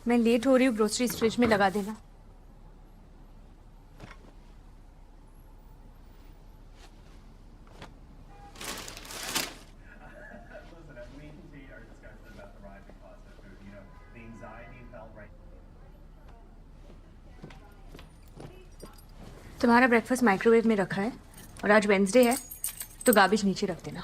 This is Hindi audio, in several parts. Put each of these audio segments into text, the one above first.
मैं लेट हो रही हूँ, ग्रोसरीज फ्रिज में लगा देना। तुम्हारा ब्रेकफास्ट माइक्रोवेव में रखा है और आज वेंसडे है तो गार्बेज नीचे रख देना।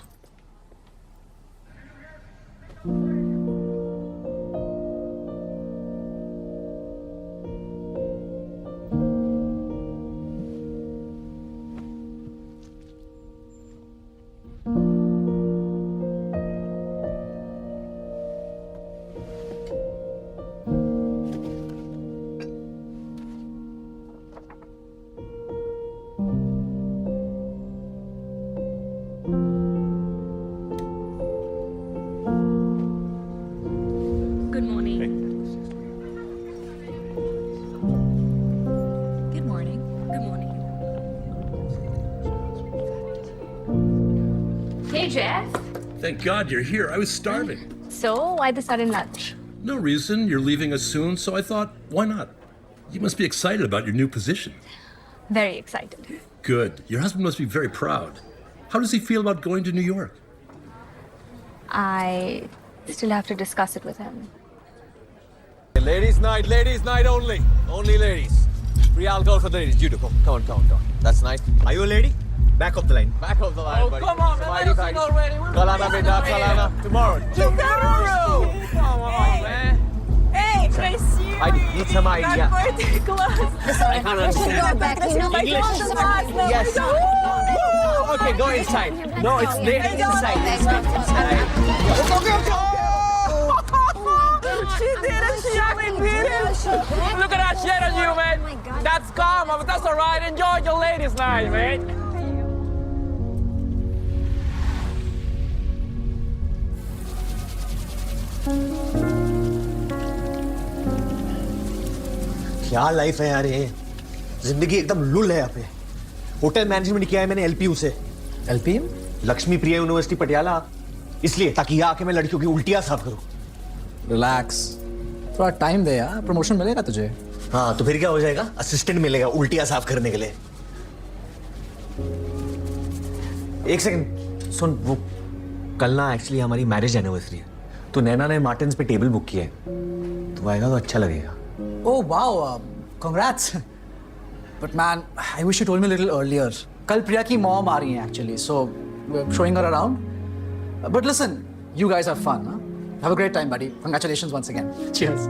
Good morning. Good morning. Good morning. Hey, Jeff. Thank God you're here. I was starving. So, why the sudden lunch? No reason. You're leaving us soon, so I thought, why not? You must be excited about your new position. Very excited. Good. Your husband must be very proud. How does he feel about going to New York? I still have to discuss it with him. Ladies' night only. Only ladies. Free alcohol for the ladies. You do. Come on. That's nice. Are you a lady? Back of the line. Back of the line, Oh, buddy. come on, man. Let us in already. We're Kalana, beta, Kalana. Tomorrow. Come on, man. Hey, Tracy. I need some idea. Birthday class. I can't understand. English. Yes. Okay, go inside. No, it's there inside. She did it. She actually did it. Look at that shit on you, man. That's karma, but that's all right. Enjoy your ladies' night, man. क्या लाइफ है यार ये, जिंदगी एकदम लुल है यहाँ पे। होटल मैनेजमेंट किया है मैंने एलपीयू से। एलपीएम? लक्ष्मी प्रिया यूनिवर्सिटी पटियाला, इसलिए ताकि यहाँ आके मैं लड़कियों की उल्टियां साफ करूं। रिलैक्स, थोड़ा टाइम दे यार, प्रमोशन मिलेगा तुझे। हाँ तो फिर क्या हो जाएगा, असिस्टेंट मिलेगा उल्टियां साफ करने के लिए। एक सेकंड सुन, वो कल ना एक्चुअली हमारी मैरिज एनिवर्सरी है, तो नैना ने मार्टिन्स पे टेबल बुक किया है, तो आएगा तो अच्छा लगेगा। Oh wow, congrats. But man, I wish you told me a little earlier. कल प्रिया की mom आ रही है actually, so we're showing her around. But listen, you guys have fun, huh? Have a great time, buddy. Congratulations once again. Cheers.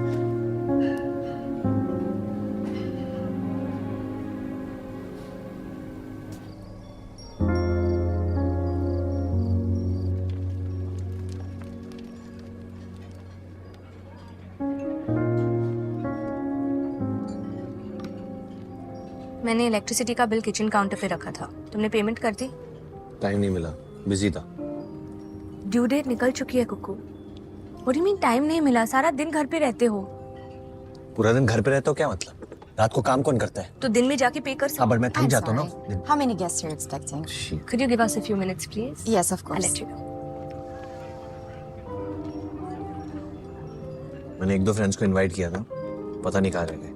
मैंने इलेक्ट्रिसिटी का बिल किचन काउंटर पे रखा था। तुमने पेमेंट कर दी? टाइम नहीं मिला, बिजी था। ड्यू डेट निकल चुकी है Kuku. What do you mean time नहीं मिला? सारा दिन घर पे रहते हो। पूरा दिन घर पे रहते हो क्या मतलब? रात को काम कौन करता है? तो दिन में जाके पे कर सकते हाँ बट मैं थक जाता हूँ ना। How many guests you're expecting? Could you give us a few minutes, please? Yes, of I'll course. let you know. मैंने एक दो फ्रेंड्स को इनवाइट किया था, पता नहीं कहाँ रह गए।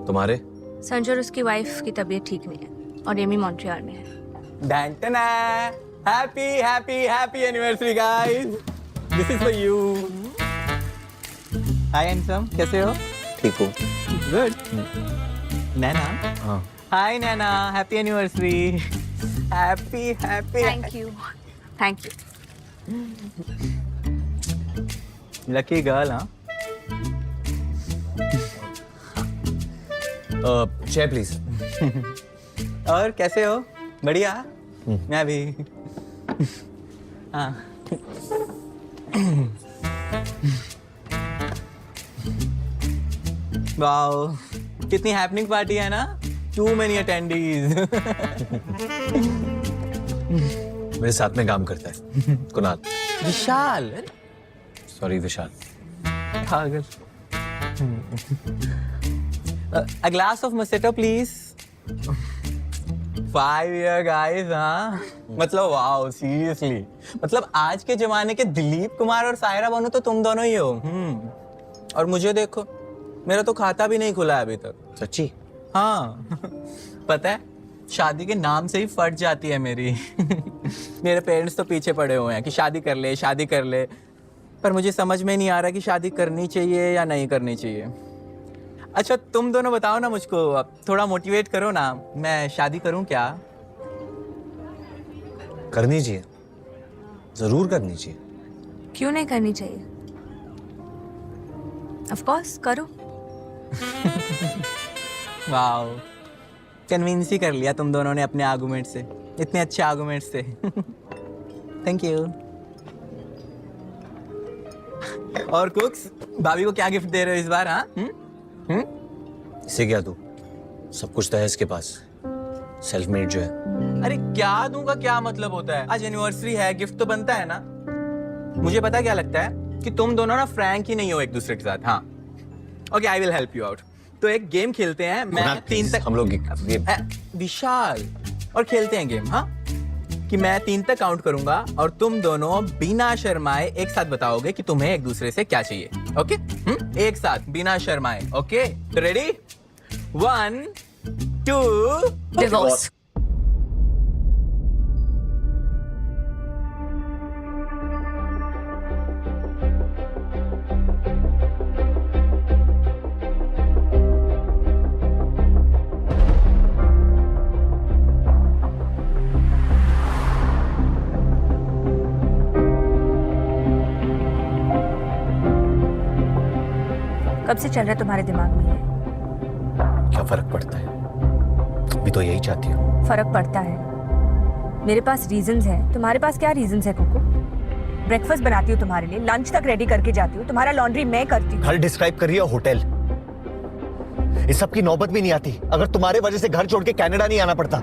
तुम्हारे? संजय और उसकी वाइफ की तबीयत ठीक नहीं है और एमी मॉन्ट्रियल में है। Dantana. Happy anniversary, guys. This is for you. Hi, handsome. कैसे हो? ठीक हूँ। Good. Nana. हाँ। Hi, Nana. Happy anniversary. Happy. Thank you. Thank you. Lucky girl, huh? Share please. और कैसे हो? बढ़िया? मैं भी। हाँ। वाओ, कितनी हैपनिंग पार्टी है ना? Too many attendees. मेरे साथ में काम करता है कुणाल। विशाल। सॉरी विशाल। पागल। A glass of Moscato, please. 5 year guys, हाँ? मतलब वाओ, seriously. मतलब आज के जमाने के दिलीप कुमार और सायरा बानो तो तुम दोनों ही हो। और मुझे देखो, मेरा तो खाता भी नहीं खुला है अभी तक। सच्ची? हाँ पता है, शादी के नाम से ही फट जाती है मेरी। मेरे पेरेंट्स तो पीछे पड़े हुए हैं कि शादी कर ले, शादी कर ले, पर मुझे समझ में नहीं आ रहा कि शादी करनी चाहिए या नहीं करनी चाहिए। अच्छा तुम दोनों बताओ ना मुझको, अब थोड़ा मोटिवेट करो ना, मैं शादी करूं क्या? करनी चाहिए, जरूर करनी चाहिए। क्यों नहीं करनी चाहिए? ऑफ कोर्स करो। वाओ, कन्विंस ही कर लिया तुम दोनों ने अपने आर्गुमेंट से, इतने अच्छे आर्गुमेंट से। Thank you. और कुक्स, भाभी को क्या गिफ्ट दे रहे हो इस बार? हाँ इसे क्या दूं? सब कुछ तो है इसके पास, सेल्फ मेड जो है। अरे क्या दूंगा, क्या मतलब होता है? आज एनिवर्सरी है, गिफ्ट तो बनता है ना। मुझे पता क्या लगता है कि तुम दोनों ना फ्रैंक ही नहीं हो एक दूसरे के साथ। हाँ okay, I will help you out. तो एक गेम खेलते हैं, मैं 3 तक, हम लोग विशाल, और खेलते हैं गेम, हाँ, कि मैं 3 तक काउंट करूंगा और तुम दोनों बिना शर्माए एक साथ बताओगे कि तुम्हें एक दूसरे से क्या चाहिए। ओके? एक साथ बिना शर्माए। ओके तो रेडी? 1 2 डिवोर्स। कब से चल रहा है तुम्हारे दिमाग में ये? क्या फर्क पड़ता है, भी तो यही चाहती हूँ। फर्क पड़ता है। मेरे पास रीजंस हैं, तुम्हारे पास क्या रीजंस है कोको? ब्रेकफास्ट बनाती हूँ तुम्हारे लिए, लंच तक रेडी करके जाती हूँ, तुम्हारा लॉन्ड्री मैं करती हूँ। घर डिस्क्राइब कर रही है, होटल। इस सब की नौबत भी नहीं आती अगर तुम्हारे वजह से घर छोड़ के कनाडा नहीं आना पड़ता।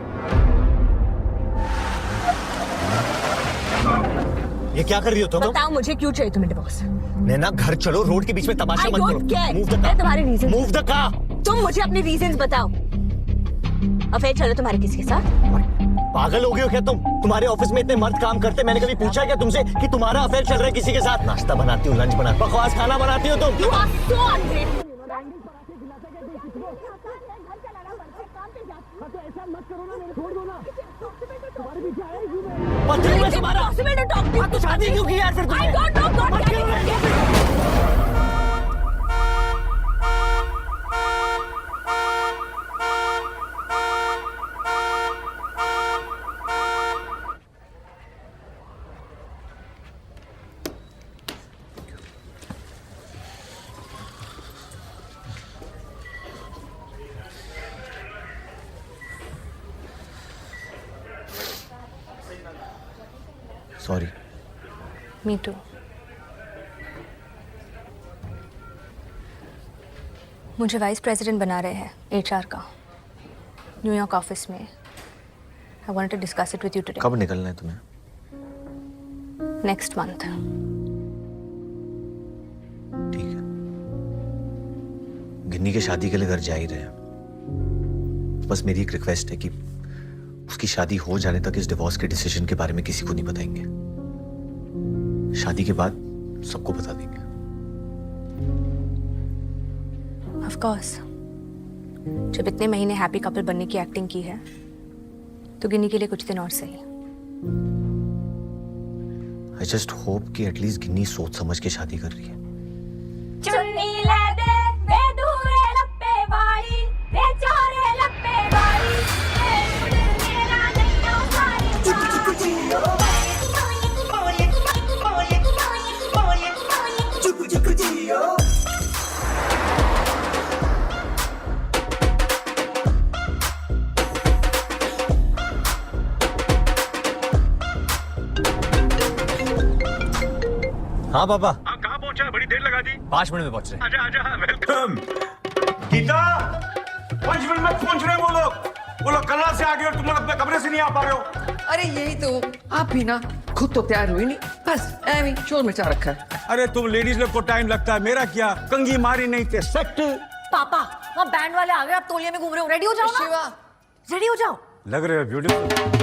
ये क्या कर रही हो तुम? बताओ मुझे क्यों चाहिए तुम्हें डिवोर्स? नैना घर चलो, रोड के बीच में तमाशा I मत don't करो। care। Move the मैं car। तुम्हारे reasons- Move the car। तुम मुझे अपने रीजंस बताओ। अफेयर चलो तुम्हारे किसके साथ? पागल हो गए हो क्या तुम? तुम्हारे ऑफिस में इतने मर्द काम करते, मैंने कभी पूछा क्या तुमसे कि तुम्हारा अफेयर चल रहा है किसी के साथ? नाश्ता बनाती हो, लंच बना, बकवास खाना बनाती हो तुम। You are so ungrateful। पत्थर में तुम्हारा Possible to talk to you। तो शादी क्यों की यार फिर तुमने? I don't know God मत can करो it ना। सॉरी। Me too। मुझे वाइस प्रेसिडेंट बना रहे हैं HR का, न्यूयॉर्क ऑफिस में। I wanted to discuss it with you today। कब निकलना है तुम्हें? Next month। ठीक है, गिन्नी के शादी के लिए घर जा ही रहे हैं। बस मेरी एक रिक्वेस्ट है कि उसकी शादी हो जाने तक इस डिवोर्स के डिसीजन के बारे में किसी को नहीं बताएंगे। शादी के बाद सबको बता देंगे। Of course। जब इतने महीने हैप्पी कपल बनने की एक्टिंग की है तो गिन्नी के लिए कुछ दिन और सही। आई जस्ट होप कि एटलीस्ट गिन्नी सोच समझ के शादी कर रही है। चुन्नी ले दे वे दूरे लप्पे वाली वे चोरे लप्पे वाली वे मेरा नैनो सारी हाँ पापा। हाँ, कहाँ पहुंचा? बड़ी देर लगा दी। 5 मिनट में पहुंच रहे हैं। आजा आजा, वेलकम। गीता, 5 मिनट में पहुंच रहे हैं वो लोग कनाल से आ गए और तुम लोग अपने कमरे से नहीं आ पा रहे हो। अरे यही तो, आप भी ना खुद तो तैयार हुई नहीं, बस ऐਵੇਂ शोर मचा रखा है। अरे तुम लेडीज लोग को टाइम लगता है, मेरा क्या, कंगी मारी नहीं थे सेट। पापा वहाँ बैंड वाले आ गए, आप तौलिए में घूम रहे हो। रेडी हो जाओ ना। शिवा, रेडी हो जाओ। लग रहे हो ब्यूटीफुल।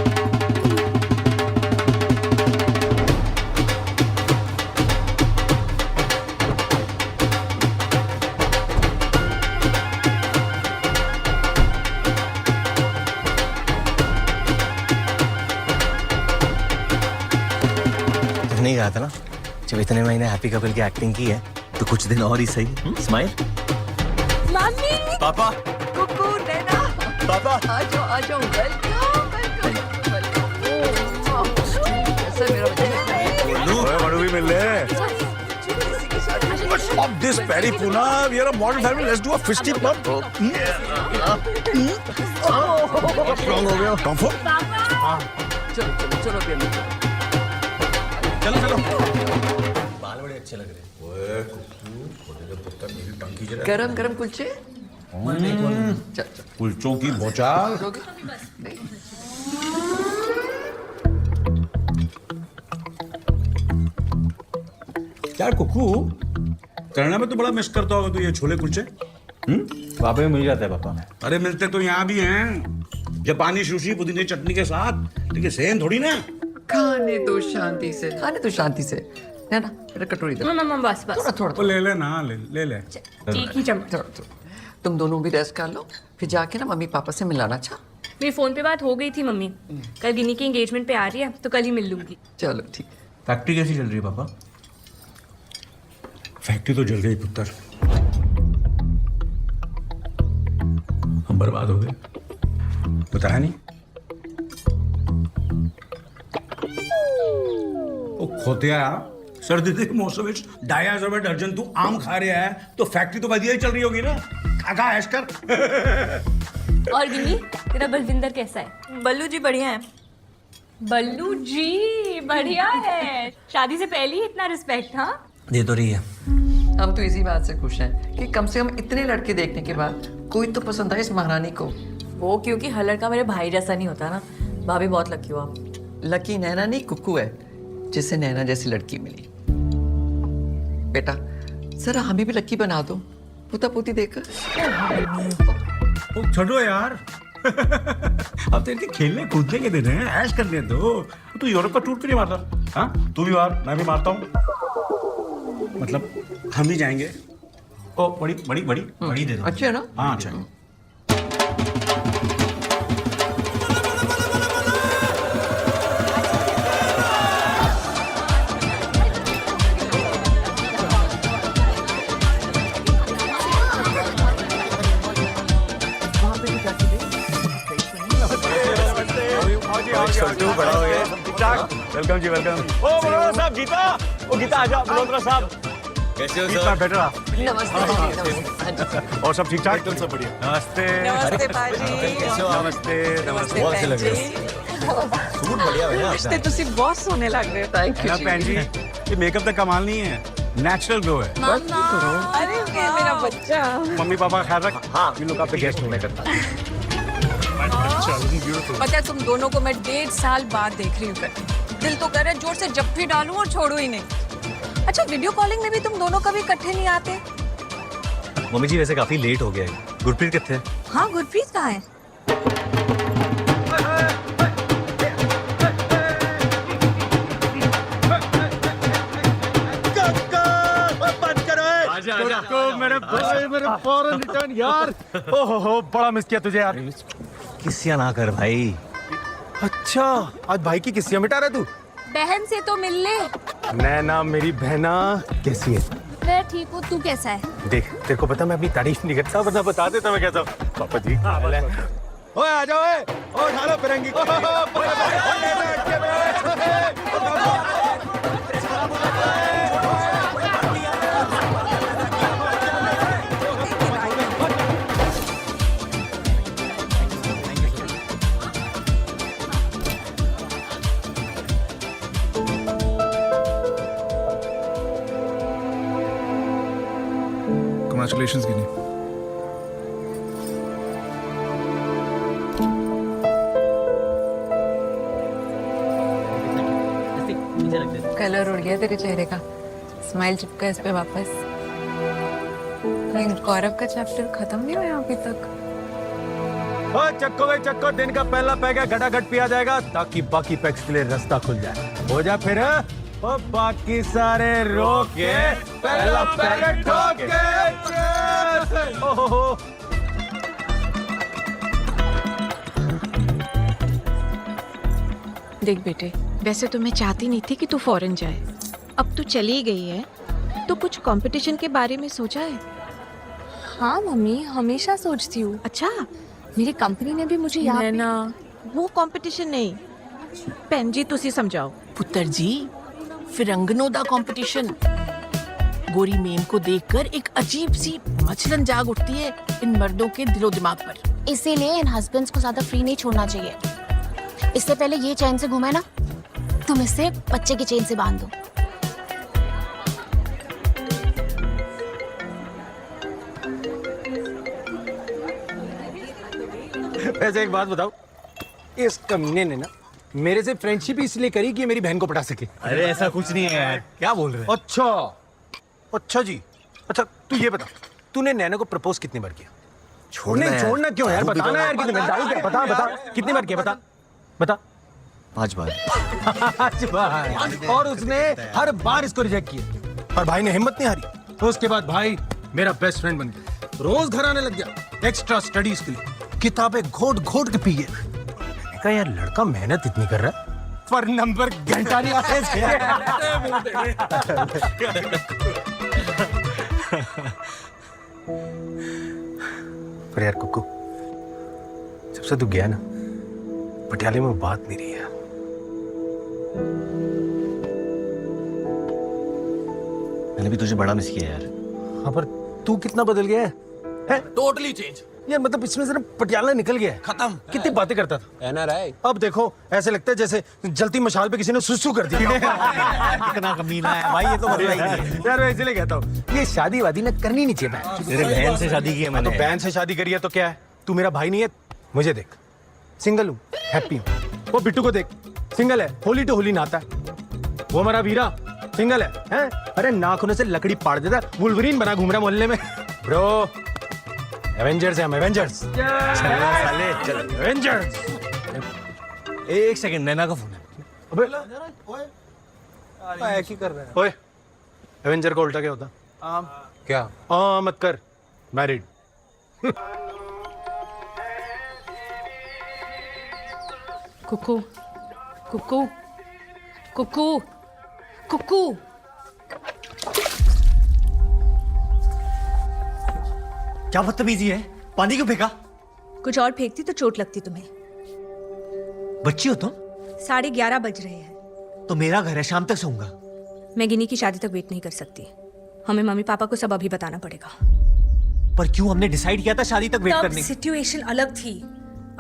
रहा था ना, जब इतने महीने हैप्पी कपल की एक्टिंग की है तो कुछ दिन और ही सही। स्माइल। Mummy papa. कुकू नैना पापा। आ जाओ वेलकम कैसा मेरा बच्चा बड़ू भी मिल रहे। Stop this Perry Puna. We are a modern family. Let's do a fisty bump. Strong हो गया. Comfort. चलो बेटा चलो. बाल बड़े अच्छे लग रहे हैं। ओए कुकू, छोटे के पुत्र मेरी टंकी जरा. गरम कुलचे चल कुलचों की बोचाल. यार कुकू, कनाडा में तो बड़ा मिस करता होगा तू ये छोले कुलचे. वहाँ पे मिल जाता है पापा. अरे मिलते तो यहाँ भी हैं, जापानी सुशी पुदीने चटनी के साथ, लेकिन सेम थोड़ी ना. खाने दो शांति से नैना मेरा कटोरी दे मम्मा बस बस थोड़ा वो ले ले ना, ले. एक ही चम्मच। तुम दोनों भी रेस्ट कर लो, फिर जाके ना मम्मी पापा से मिलाना. अच्छा मेरी फोन पे बात हो गई थी मम्मी, कल गिनी की एंगेजमेंट पे आ रही है तो कल ही मिल लूंगी। चलो ठीक. फैक्ट्री कैसी चल रही है पापा? फैक्ट्री तो जल गई पुत्र, हम बर्बाद हो गए. बताया नहीं? ਉਹ ਖੋਤਿਆ सर्दी के मौसम में डाया रुपए दर्जन तू आम खा रहा है तो फैक्ट्री तो बढ़िया ही चल रही होगी ना. खा ऐश कर. और गिनी तेरा बलविंदर कैसा है? बल्लू जी बढ़िया है। बल्लू जी बढ़िया है, शादी से पहले ही इतना रिस्पेक्ट। हाँ दे तो रही है. हम तो इसी बात से खुश हैं कि कम से कम इतने लड़के देखने के बाद कोई तो पसंद आए इस महारानी को. वो क्योंकि हर लड़का मेरे भाई जैसा नहीं होता ना। भाभी बहुत लकी हो आप। लकी नैना नहीं कुक्कू है जिसे नैना जैसी लड़की मिली. बेटा जरा हमें भी लकी बना दो पोता पोती देकर. छोड़ो यार. अब तो इनके खेलने कूदने के दिन हैं, ऐश करने दो. तू यूरोप का टूर क्यों नहीं मारता? हाँ तू भी मार, मैं भी मारता हूँ. मतलब हम भी जाएंगे. ओ बड़ी दे दो. अच्छे है ना? हाँ अच्छा. बड़ा हो गया. वेलकम जी वेलकम. ओ मल्होत्रा साहब, गीता. ओ गीता आ जाओ. मल्होत्रा साहब कैसे हो गीता सर? बेटा. नमस्ते. और सब ठीक ठाक? एकदम सब बढ़िया. नमस्ते. नमस्ते बाजी। कैसे हो आप? नमस्ते. बहुत अच्छे लग रहे हो. सूट बढ़िया है रिश्ते तुसी बहुत सोने लग रहे हो। थैंक ना यू भैन जी, ये मेकअप तो कमाल नहीं है, नेचुरल ग्लो है. अरे ये मेरा बच्चा। मम्मी पापा का ख्याल रख. हाँ इन लोग आपके गेस्ट होने करता. पता है तुम दोनों को मैं 1.5 साल बाद देख रही हूँ। दिल तो कर रहा है जोर से जप्फी डालूं और छोड़ू ही नहीं। अच्छा वीडियो कॉलिंग में भी तुम दोनों कभी इकट्ठे नहीं आते? मम्मी जी वैसे काफी लेट हो गया है. गुरप्रीत कितने हैं? हाँ गुरप्रीत कहाँ है? मेरे फौरन रिटर्न यार. ओहो बड़ा मिस किया तुझे यार. किसिया ना कर भाई. अच्छा आज भाई की किस्सियां मिटा रहे तू? बहन से तो मिल ले। नैना मेरी बहना कैसी है? मैं ठीक हूँ, तू कैसा है? देख तेरे को पता मैं अपनी तारीफ नहीं करता, वरना बता देता मैं कैसा हूँ. पापा जी ओए आ जाओ. ओ उठा लो फिरंगी. Congratulations, Guinea. कलर उड़ गया तेरे चेहरे का। स्माइल चिपका इस पे वापस। लेकिन गौरव का चैप्टर खत्म नहीं हुआ अभी तक। चक्को भाई चक्को, दिन का पहला पैक है, घटाघट पिया जाएगा ताकि बाकी पैक्स के लिए रास्ता खुल जाए. हो जा फिर. और बाकी सारे रोक के पहला पैकेट ठोक के. ओहो देख बेटे, वैसे तो मैं चाहती नहीं थी कि तू फॉरेन जाए, अब तो चली गई है तो कुछ कंपटीशन के बारे में सोचा है? हाँ मम्मी, हमेशा सोचती हूँ। अच्छा, मेरी कंपनी ने भी मुझे यहाँ पे- नैना, वो कंपटीशन नहीं, भैन जी तुसी समझाओ। पुत्र जी, फिरंगनों दा कंपटीशन। गोरी मेम को देखकर एक अजीब सी मचलन जाग उठती है इन मर्दों के दिलो दिमाग पर। इसीलिए इन हस्बैंड्स को ज्यादा फ्री नहीं छोड़ना चाहिए। इससे पहले ये चैन से घूमे ना, तुम इसे बच्चे की चेन से बांध दो। वैसे एक बात बताओ, इस कमीने ने ना मेरे से फ्रेंडशिप इसलिए करी कि ये मेरी बहन को पटा सके। अरे ऐसा कुछ नहीं है यार, क्या बोल रहे हैं? अच्छा जी। अच्छा तू ये बता, तूने नैना को प्रपोज कितनी बार किया? छोड़ना नहीं यार। छोड़ना क्यों यार, बताना यार कितनी बार। डाउट है, बता बता कितनी बार किया, बता बता। 5 बार। 5 बार। और उसने हर बार इसको रिजेक्ट किया, पर भाई ने हिम्मत नहीं हारी। तो उसके बाद भाई मेरा बेस्ट फ्रेंड बन गया, रोज घर आने लग गया एक्स्ट्रा स्टडीज के लिए, किताबें घोट घोट के पी गया। मैंने कहा यार लड़का मेहनत इतनी कर रहा है पर नंबर घंटा नहीं आते इसके। पर यार कुक्कू, जब से तू गया ना, पटियाले में बात नहीं रही है। मैंने भी तुझे बड़ा मिस किया यार। हाँ पर तू कितना बदल गया है? Totally change. यार मतलब इसमें से ना पटियाला निकल गया है। खत्म। कितनी बातें करता था, NRI। अब देखो ऐसे लगता है जैसे जलती मशाल पे किसी ने सुसु कर दिया। कितना कमीना है भाई, ये तो बदला ही नहीं। यार मैं इसलिए कहता हूँ ये शादी वादी ना करनी नहीं चाहिए। तेरे बहन से शादी की है तो मैंने। बहन से शादी करी है तो क्या है, तू मेरा भाई नहीं है? मुझे देख, सिंगल हूँ, हैप्पी हूँ। वो बिट्टू को देख, सिंगल है, होली टू होली नहाता है। वो हमारा वीरा सिंगल है, हैं? अरे नाखूनों से लकड़ी पाड़ देता है, वुल्वरीन बना घूम रहा मोहल्ले में। ब्रो एवेंजर्स है हम, एवेंजर्स। साले चल। एवेंजर्स। एक सेकंड, नैना का फोन है। अबे की कर रहा है। ओए, एवेंजर का उल्टा क्या होता? क्या? मत कर, मैरिड। कुकू, कुकू, कुकू, कुकू। क्या बदतमीजी है, पानी क्यों फेंका? कुछ और फेंकती तो चोट लगती तुम्हें। बच्ची हो तुम? 11:30 बज रहे हैं। तो मेरा घर है, शाम तक सोऊंगा। मैं गिनी की शादी तक वेट नहीं कर सकती। हमें मम्मी पापा को सब अभी बताना पड़ेगा। पर क्यों? हमने डिसाइड किया था शादी तक वेट तब करने की। सिचुएशन अलग थी।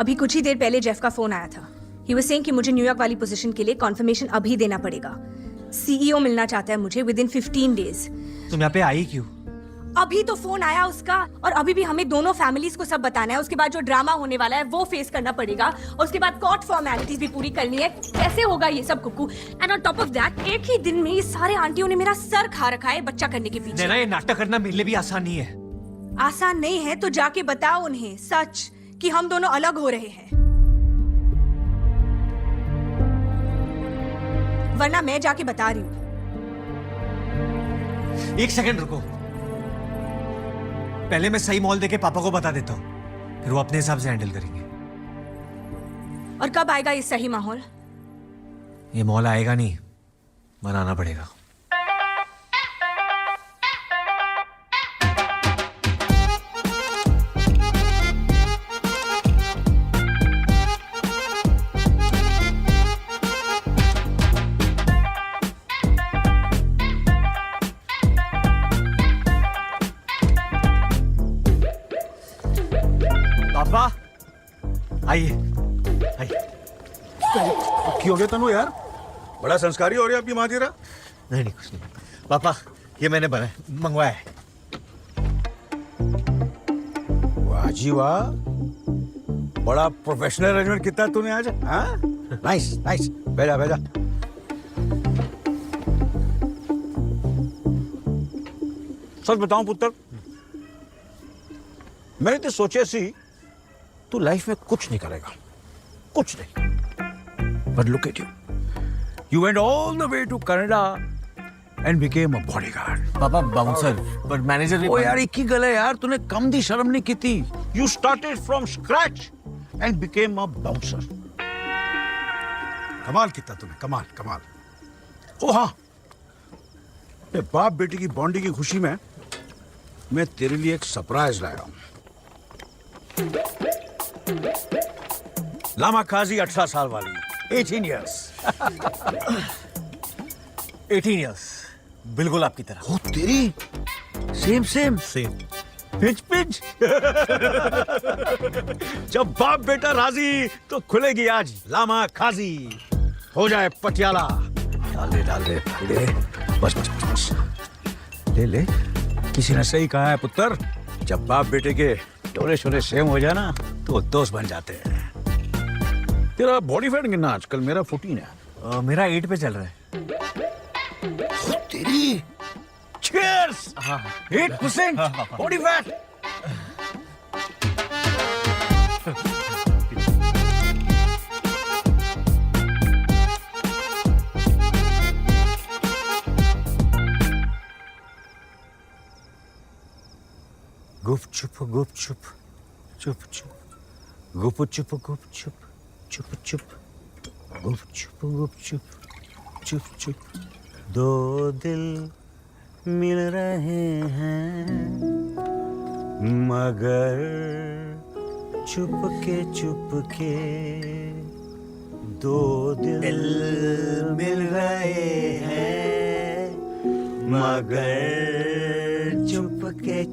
अभी कुछ ही देर पहले जेफ का फोन आया था। ही वाज सेइंग कि मुझे न्यूयॉर्क वाली पोजीशन के लिए कॉन्फर्मेशन अभी देना पड़ेगा। सीईओ मिलना चाहता है मुझे विद इन 15 डेज। तुम यहाँ पे आई क्यों? अभी तो फोन आया उसका, और अभी भी हमें दोनों फैमिलीज को सब बताना है। उसके बाद जो ड्रामा होने वाला है वो फेस करना पड़ेगा, और उसके बाद कोर्ट फॉर्मेलिटीज भी पूरी करनी है। कैसे होगा ये सब Kuku? And on top of that, एक ही दिन में ये सारे आंटियों ने मेरा सर खा रखा है बच्चा करने के पीछे। नैना, ये नाटक करना मेरे लिए भी आसान नहीं है। आसान नहीं है तो जाके बताओ उन्हें सच कि हम दोनों अलग हो रहे हैं, वरना मैं जाके बता रही हूँ। एक सेकंड रुको, पहले मैं सही मॉल देके पापा को बता देता हूँ, फिर वो अपने हिसाब से हैंडल करेंगे। और कब आएगा ये सही माहौल? ये मॉल आएगा नहीं, बनाना पड़ेगा। पापा आइए आइए। की हो गया तनु यार, बड़ा संस्कारी हो रही है आपकी माँ तेरा। नहीं नहीं, कुछ नहीं पापा, ये मैंने मंगवाया है। वाह जी वाह, बड़ा प्रोफेशनल अरेंजमेंट किया तूने आज। हाँ नाइस नाइस, भेजा भेजा। सच बताऊं पुत्र, मैंने तो सोचा सी तू लाइफ में कुछ नहीं करेगा, कुछ नहीं। But look at you. You went all the way to Canada and became a bodyguard. पापा बाउंसर, पर मैनेजर भी। ओ यार एक ही गल है यार, तूने कम दी शर्म नहीं की थी। You started from scratch and became a bouncer. कमाल किया तूने, कमाल कमाल। ओ हाँ, बाप बेटी की बॉन्डिंग की खुशी में मैं तेरे लिए एक सरप्राइज लाया हूं। लामा काजी 18 साल वाली, 18 इयर्स। 18 इयर्स, बिल्कुल आपकी तरह। ओ तेरी, same same same. Pinch pinch. जब बाप बेटा राजी तो खुलेगी आज लामा काजी। हो जाए पटियाला। डाले डाले डाले, बस बस बस बस, ले ले। किसी ने सही कहा है पुत्र, जब बाप बेटे के डोले शोले सेम हो जाए ना तो दोस्त बन जाते हैं। तेरा बॉडी फैट कितना आजकल? मेरा 14 है। मेरा 8 पे चल रहा है। तेरी cheers! 8% body fat. गुपचुप गुपचुप चुप चुप, गुपचुप गुपचुप चुप चुप, गुपचुप गुपचुप चुप चुप। दो दिल मिल रहे हैं मगर चुपके दो दिल मिल रहे हैं मगर चुपके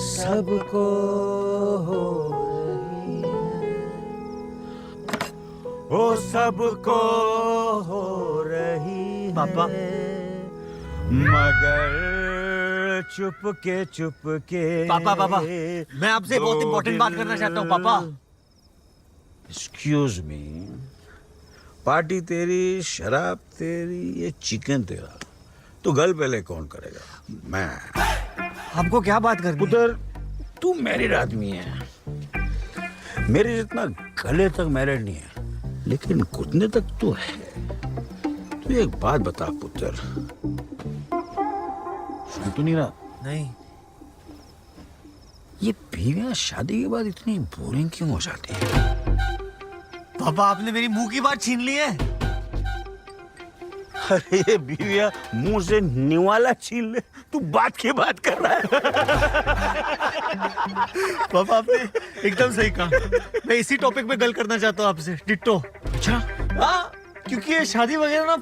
सबको हो रही है, ओ सबको हो रही पापा। मगर चुपके। पापा मैं आपसे बहुत इंपॉर्टेंट बात करना चाहता हूँ पापा। एक्सक्यूज मी, पार्टी तेरी, शराब तेरी, ये चिकन तेरा, तो गल पहले कौन करेगा? मैं। हमको क्या बात करनी? उधर तू मैरिड आदमी है, मेरे जितना गले तक मैरिड नहीं है, लेकिन घुटने तक तो है। तू एक बात बता पुत्र, सुन तो नहीं रहा? नहीं। ये बीवियां शादी के बाद इतनी बोरिंग क्यों हो जाती है? पापा आपने मेरी मुंह की बात छीन ली है। अरे ये बीवियां मुंह से निवाला छीन ले, तू बात की बात कर रहा है। पापा आपने एकदम सही कहा। मैं इसी टॉपिक पे गल करना चाहता हूँ आपसे, डिट्टो। अच्छा? हाँ, क्योंकि ये शादी वगैरह ना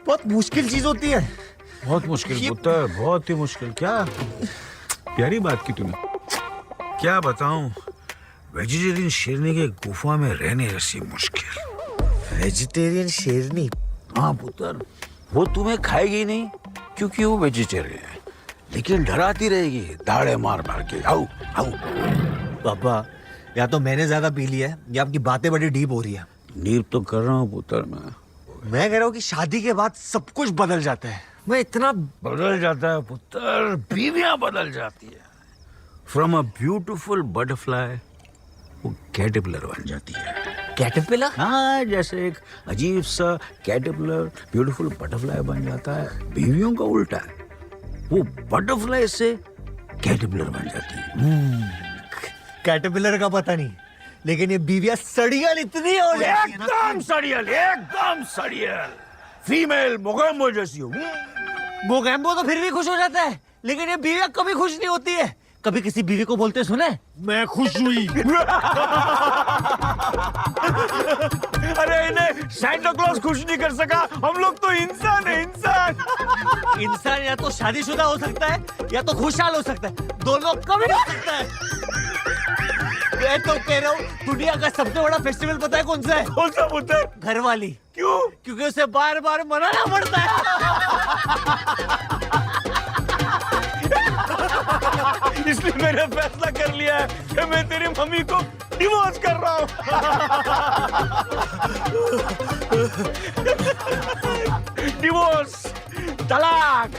बहुत मुश्किल चीज होती है। बहुत मुश्किल पुत्र, बहुत ही मुश्किल। क्या प्यारी बात की तूने। क्या बताऊं, वेजिटेरियन शेरनी के गुफा में रहने जैसी मुश्किल। वेजिटेरियन शेरनी? हाँ पुत्र, वो तुम्हें खाएगी नहीं क्योंकि वो वेजिटेरियन है, लेकिन डराती रहेगी दाढ़े मार मार के। आओ आओ। पापा या तो मैंने ज्यादा पी लिया है या आपकी बातें बड़ी डीप हो रही है। डीप तो कर रहा हूँ पुत्र मैं कह रहा हूँ कि शादी के बाद सब कुछ बदल जाता है। मैं इतना बदल जाता है पुत्र, बीवियां बदल जाती है। फ्रॉम अ ब्यूटीफुल बटरफ्लाई वो कैटरपिलर बन जाती है। कैटरपिलर? हाँ, जैसे एक अजीब सा कैटरपिलर ब्यूटीफुल बटरफ्लाई बन जाता है, बीवियों का उल्टा है, वो बटरफ्लाई से कैटरपिलर बन जाती है। कैटरपिलर का पता नहीं, लेकिन ये बीवियां सड़ियल इतनी हो जाती है ना। एकदम सड़ियल, एकदम सड़ियल, फीमेल मोगैम्बो जैसी हो। मोगैम्बो तो फिर भी खुश हो जाता है, लेकिन ये बीवियां कभी खुश नहीं होती है। कभी किसी बीवी को बोलते सुने, मैं खुश हुई। अरे इन्हें सैंटा क्लॉज खुश नहीं कर सका, हम लोग तो इंसान है, इंसान। इंसान या तो शादीशुदा हो सकता है या तो खुशहाल हो सकता है, दोनों कभी नहीं हो सकता है। मैं तो कह रहा हूँ, दुनिया का सबसे बड़ा फेस्टिवल पता है कौन सा है? कौन सा पुत्र? घरवाली। क्यों? क्योंकि उसे बार बार मनाना पड़ता है। इसलिए मैंने फैसला कर लिया है कि मैं तेरी मम्मी को डिवोर्स कर रहा हूँ। डिवोर्स, तलाक,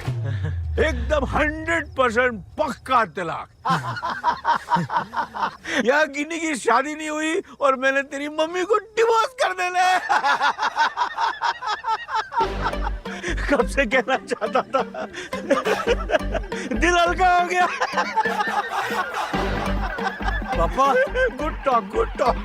एकदम 100% पक्का तलाक। यहाँ किन्हीं की शादी नहीं हुई और मैंने तेरी मम्मी को डिवोर्स कर देना है। कब से कहना चाहता था, दिल हल्का हो गया। पापा गुड टॉक, गुड टॉक।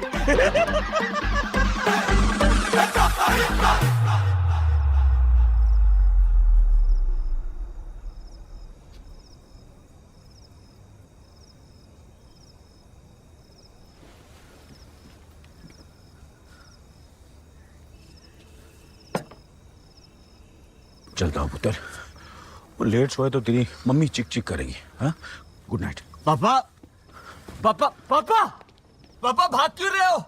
चलता हूँ पुत्र, वो लेट सोए तो तेरी मम्मी चिक चिक करेगी। हाँ, गुड नाइट। पापा पापा पापा पापा भाग क्यों रहे हो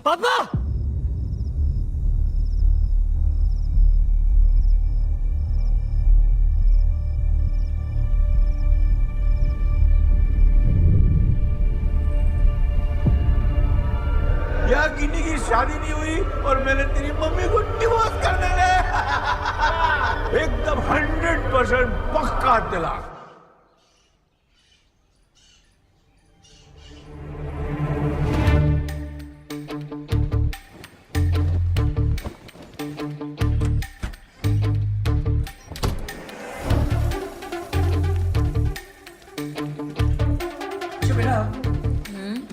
पापा? यार गिन्नी की शादी नहीं हुई और मैंने तेरी मम्मी को डिवोर्स कर देना है। एकदम 100% पक्का तलाक।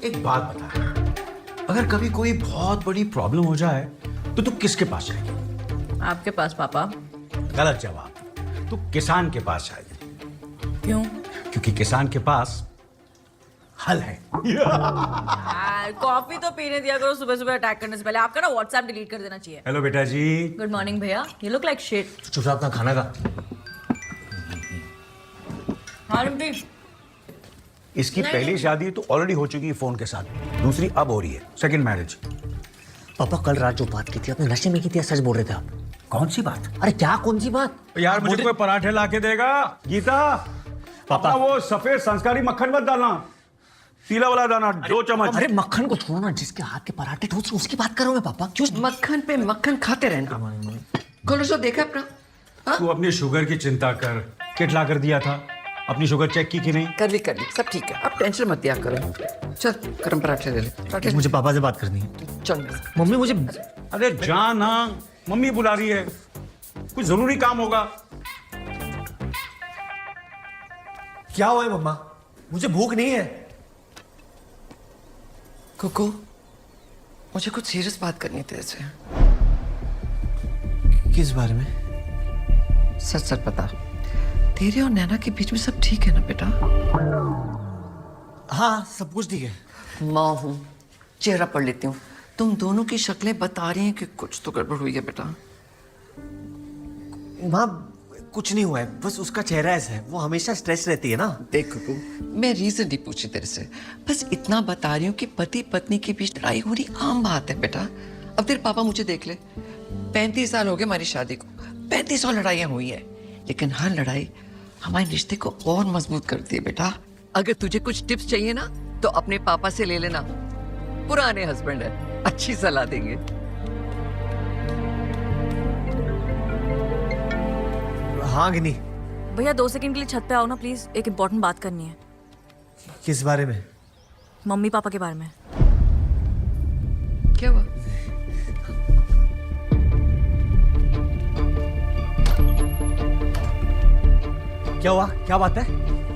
एक बात बता, अगर कभी कोई बहुत बड़ी प्रॉब्लम हो जाए तो तू किसके पास जाएगी? आपके पास पापा। गलत जवाब, तू किसान के पास जाएगी। क्यों? क्योंकि किसान के पास हल है। यार कॉफी तो पीने दिया करो सुबह सुबह अटैक करने से पहले। आपका ना व्हाट्सएप डिलीट कर देना चाहिए। हेलो बेटा जी। गुड मॉर्निंग भैया, यू लुक लाइक शिट। चुपचाप अपना खाना खा। हाँ रिम्पी। इसकी पहली शादी तो ऑलरेडी हो चुकी है फोन के साथ, दूसरी अब हो रही है, सेकंड मैरिज। पापा कल रात जो बात की थी आपने नशे में की थी या सच बोल रहे थे आप? कौन सी बात? अरे क्या कौन सी बात? यार मुझे कोई पराठे ला के देगा? गीता पापा वो सफेद संस्कारी मक्खन मत डालना, पीला वाला दाना 2 चम्मच। अरे मक्खन को छोड़ो ना, जिसके हाथ के पराठे ठोस उसकी बात कर रहा हूं मैं पापा। क्यों मक्खन पे मक्खन खाते रहना। कोलेस्ट्रॉल देखा अपना? तू अपनी शुगर की चिंता कर, किट ला कर दिया था, अपनी शुगर चेक की कि नहीं? कर ली सब ठीक है, अब टेंशन मत लिया करो। चल गरम पराठे ले ले। पराठे मुझे पापा से बात करनी है। चल मम्मी मुझे। अरे जा ना, मम्मी बुला रही है, कुछ जरूरी काम होगा। क्या हुआ है मम्मा? मुझे भूख नहीं है। कुकू, मुझे कुछ सीरियस बात करनी है तेरे से। किस बारे में? सच सच बता, तेरे और नैना के बीच में सब ठीक है ना बेटा? हाँ सब कुछ ठीक है। माँ हूँ, चेहरा पढ़ लेती हूँ। तुम दोनों की शक्लें बता रही हैं कि कुछ तो गड़बड़ हुई है बेटा। माँ कुछ नहीं हुआ है, बस उसका चेहरा ऐसा है, वो हमेशा स्ट्रेस रहती है ना। देख कुकू, मैं रीजन नहीं पूछी तेरे से, बस इतना बता रही हूँ कि पति पत्नी के बीच लड़ाई होनी आम बात है बेटा। अब तेरे पापा मुझे देख ले, 35 साल हो गए हमारी शादी को, 35 और लड़ाइयाँ हुई है, लेकिन हर लड़ाई हमारे रिश्ते को और मजबूत करती है बेटा। अगर तुझे कुछ टिप्स चाहिए ना तो अपने पापा से ले लेना, पुराने हस्बैंड है, अच्छी सलाह देंगे। हाँ गिनी। भैया 2 सेकंड के लिए छत पे आओ ना प्लीज, एक इम्पोर्टेंट बात करनी है। किस बारे में? मम्मी पापा के बारे में। क्या हुआ? क्या हुआ? क्या बात है?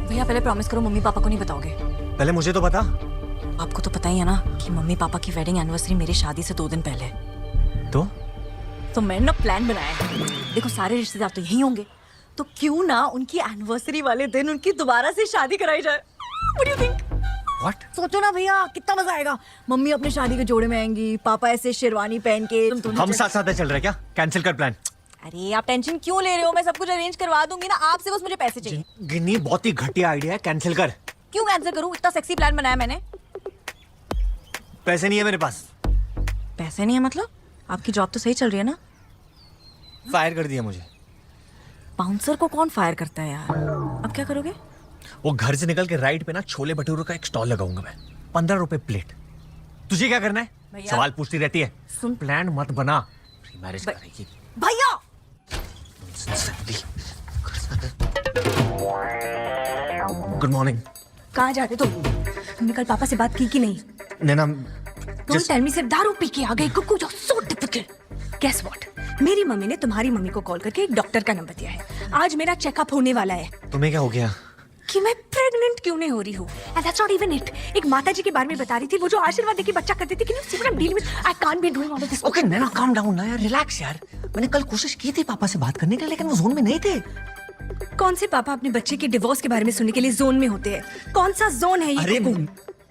भैया पहले प्रॉमिस करो मम्मी पापा को नहीं बताओगे। पहले मुझे तो बता। आपको तो पता ही है ना कि मम्मी पापा की वेडिंग एनिवर्सरी मेरी शादी से 2 दिन पहले। तो मैंने ना प्लान बनाया है। देखो सारे रिश्तेदार तो यहीं होंगे, तो क्यों ना उनकी एनिवर्सरी वाले दिन उनकी दोबारा से शादी कराई जाए। What do you think? What? सोचो ना भैया कितना मजा आएगा। मम्मी अपने शादी के जोड़े में आएंगी, पापा ऐसे शेरवानी पहन के। हम साथ साथ चल रहे हैं क्या? कैंसिल कर प्लान। अरे आप टेंशन क्यों ले रहे हो, मैं सब कुछ अरेंज करवा दूंगी ना, आपसे बस मुझे पैसे चाहिए। गिन्नी बहुत ही घटिया आइडिया है, कैंसिल कर। क्यों कैंसिल करूं, इतना सेक्सी प्लान बनाया मैंने। पैसे नहीं है मेरे पास। पैसे नहीं है मतलब? आपकी जॉब तो सही चल रही है ना? फायर कर दिया मुझे। बाउंसर को कौन फायर करता है यार। अब क्या करोगे? वो घर से निकल के राइट पे ना छोले भटूरे का एक स्टॉल लगाऊंगा मैं, 15 रुपए प्लेट। तुझे क्या करना है? सवाल पूछती रहती है। सुन, प्लान मत बना, प्री मैरिज करेगी। भैया गुड मॉर्निंग। कहाँ जाते तुमने कल पापा से बात की कि नहीं? नैना Don't tell me सिर्फ दारू पी के आ गई कुकू, जो so typical. Guess what? मेरी मम्मी ने तुम्हारी मम्मी को कॉल करके एक डॉक्टर का नंबर दिया है। आज मेरा चेकअप होने वाला है। तुम्हें क्या हो गया? कि मैं प्रेग्नेंट क्यों नहीं हो रही हूँ। And that's not even it. एक माता जी के बारे में बता रही थी, वो जो आशीर्वाद देके बच्चा करती थी कि नहीं, see what I'm dealing with. I can't be doing all of this. Okay Naina calm down ना यार, रिलैक्स यार। मैंने कल कोशिश की थी पापा से बात करने के लिए, लेकिन वो जोन में नहीं थे। कौन से पापा अपने बच्चे के डिवोर्स के बारे में सुनने के लिए जोन में होते हैं? कौन सा जोन है ये?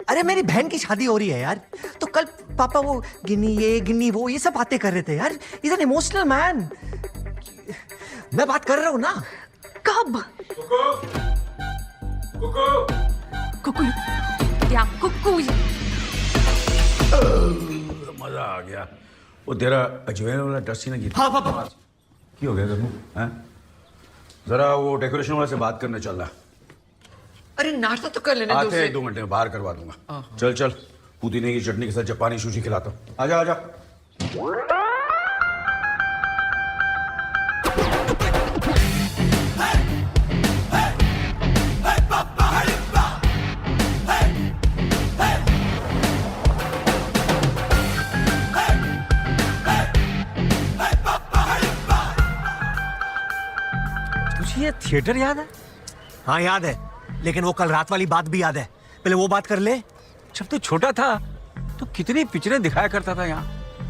अरे मेरी बहन की शादी हो रही है यार, तो कल पापा वो गिन्नी ये गिन्नी वो ये सब बातें कर रहे थे यार। Is an emotional man. मैं बात कर रहा हूँ ना। कब? कुकू या कुकू। मजा आ गया। वो तेरा अजवाइन वाला ड्रेस ही ना गीता। हाँ पापा। की हो गया तेरे हैं? जरा वो डेकोरेशन वाले से बात करने चल रहा। अरे नाश्ता तो कर लेने दो आते उसे। 1-2 घंटे में बाहर करवा दूंगा। चल चल, पुदीने की चटनी के साथ जापानी सुशी खिलाता हूँ। आजा आजा। तुझे ये थिएटर याद है? हाँ याद है, लेकिन वो कल रात वाली बात भी याद है। पहले वो बात कर ले। जब तू छोटा था तो कितनी पिक्चरें दिखाया करता था यहाँ,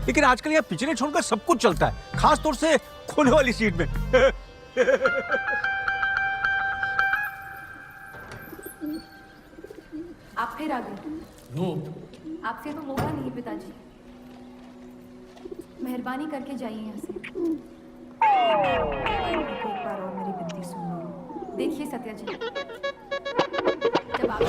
लेकिन आजकल यहाँ पिक्चरें छोड़कर सब कुछ चलता है, खास तौर से खोने वाली सीट में। आप फिर आ गए। आपसे तो होगा नहीं पिताजी, मेहरबानी करके जाइए यहाँ से। एक बार और मेरी विनती सुन लो। देखिए सत्या जी, जब आप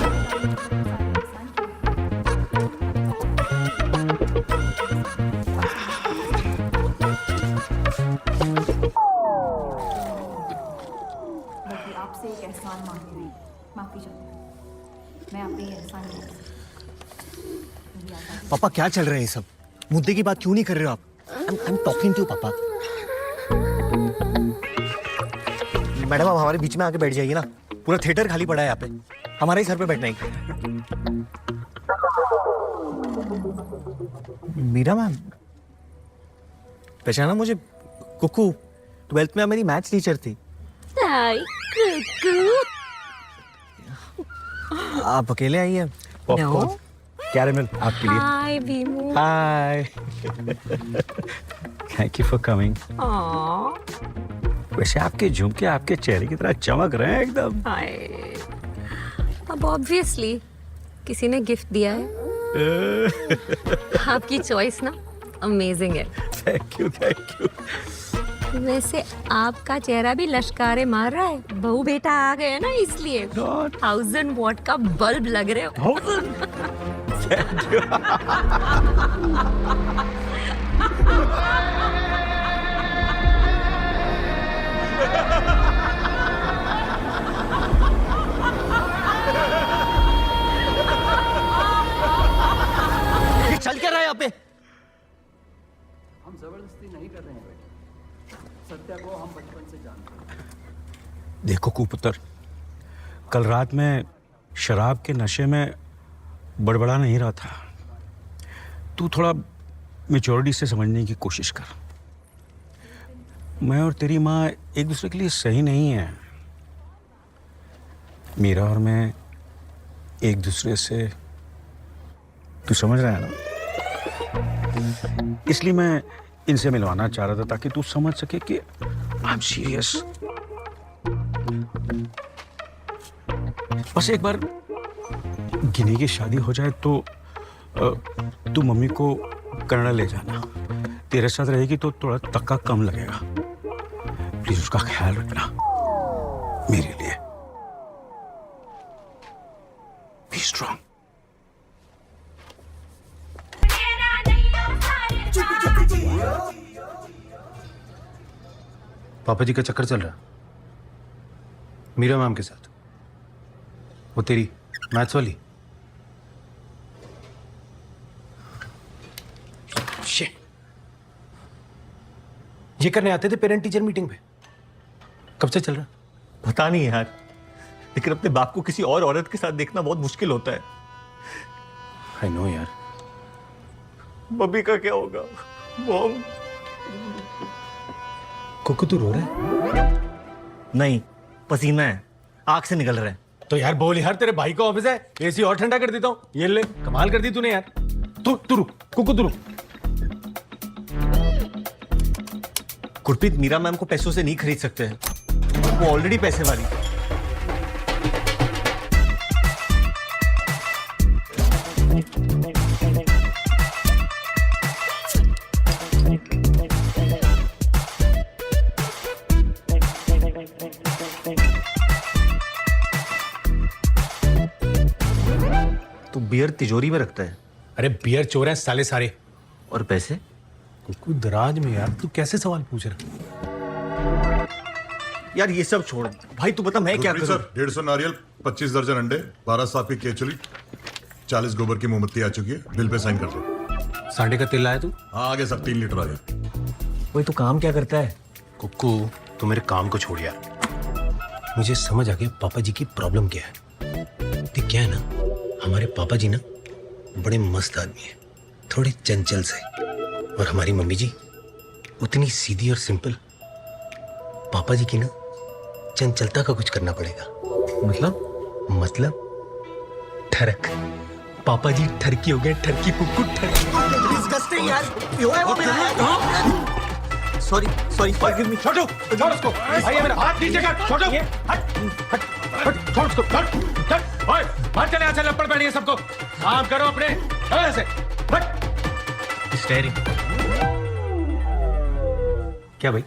बल्कि आपसे एक एहसान मांग रही, माफी चाहती हूँ। मैं आप पे ये एहसान नहीं कर सकती। पापा क्या चल रहा है ये सब? मुद्दे की बात क्यों नहीं कर रहे हो आप? I'm talking to you, पापा। मैडम आप हमारे बीच में आके बैठ जाइए ना। पूरा थिएटर खाली पड़ा है यहाँ पे, हमारे ही सर पे बैठना ही। मीरा मैम पहचाना मुझे? कुकू 12th में मेरी मैथ्स टीचर थी। हाय कुकू। आप अकेले आई हैं? No. कैरेमल आपके लिए। Hi Bhimu. Hi. Thank you for coming. वैसे आपके झुमके आपके चेहरे की तरह चमक रहे हैं एकदम। हाय। अब ऑब्वियसली किसी ने गिफ्ट दिया है। आपकी चॉइस ना अमेजिंग है। Thank you thank you. वैसे आपका चेहरा भी लश्कारे मार रहा है। बहू बेटा आ गए ना, इसलिए 1000 वॉट का बल्ब लग रहे हो। ये चल क्या रहा है यहाँ पे? हम जबरदस्ती नहीं कर रहे हैं बेटे, सत्या को हम बचपन से जानते हैं। देखो कुपुत्र, कल रात में शराब के नशे में बड़बड़ा नहीं रहा था। तू थोड़ा मैच्योरिटी से समझने की कोशिश कर। मैं और तेरी माँ एक दूसरे के लिए सही नहीं है। मीरा और मैं एक दूसरे से, तू समझ रहा है ना? इसलिए मैं इनसे मिलवाना चाह रहा था ताकि तू समझ सके कि आई एम सीरियस। बस एक बार गिनी की शादी हो जाए तो तू मम्मी को कनाडा ले जाना। तेरे साथ रहेगी तो थोड़ा धक्का कम लगेगा। प्लीज उसका ख्याल रखना मेरे लिए। B strong. पापा जी का चक्कर चल रहा मीरा मैम के साथ। वो तेरी मैथ्स वाली। ये करने आते थे पेरेंट टीचर मीटिंग पे। कब से चल रहा? पता नहीं यार, लेकिन अपने बाप को किसी और औरत के साथ देखना बहुत मुश्किल होता है। आई नो यार। मम्मी का क्या होगा? मॉम। कुकू तू रो रहा है? नहीं, पसीना है, आंख से निकल रहा है। तो यार बोल यार, तेरे भाई का ऑफिस है, एसी और ठंडा कर देता हूँ। ये ले, कमाल कर दी तूने यार। तू रुक कुकू, तू रुक। गुरप्रीत, मीरा मैम को पैसों से नहीं खरीद सकते हैं, वो ऑलरेडी पैसे वाली। तू बियर तिजोरी में रखता है? अरे बियर चोर हैं साले सारे। और पैसे? कुकू दराज में यार, तू कैसे सवाल पूछ रहा? यार ये सब छोड़ भाई, तू बता मैं क्या करूं? सर 150 नारियल, 25 दर्जन अंडे, 12 साफ की केचुली, 40 गोबर की मोमबत्ती आ चुकी है। बिल पे साइन कर दो। सांडे का तेल लाया तू? हाँ आ गया सर, 3 लीटर आ गया। वही तू काम क्या करता है? कुक्कू तू मेरे काम को छोड़ यार। मुझे समझ आ गया पापा जी की प्रॉब्लम क्या है। देख क्या है ना, हमारे पापा जी ना बड़े मस्त आदमी है, थोड़े चंचल से, और हमारी मम्मी जी उतनी सीधी और सिंपल। पापा जी की ना चंचलता का कुछ करना पड़ेगा। मतलब ठरक। पापा जी ठरकी हो गए, ठरकी कुक्कू ठरकी। डिस्गस्टिंग यार, क्यों है वो मेरा? Sorry forgive me. छोटू छोड़ उसको भाई, मेरा हाथ नीचे कर। छोटू हट हट हट, छोड़ उसको। हट ओए, बाहर चले, यहाँ से लपड़ पड़ी है सबको। काम करो अपने ऐसे। हट स्टेरिंग। क्या भाई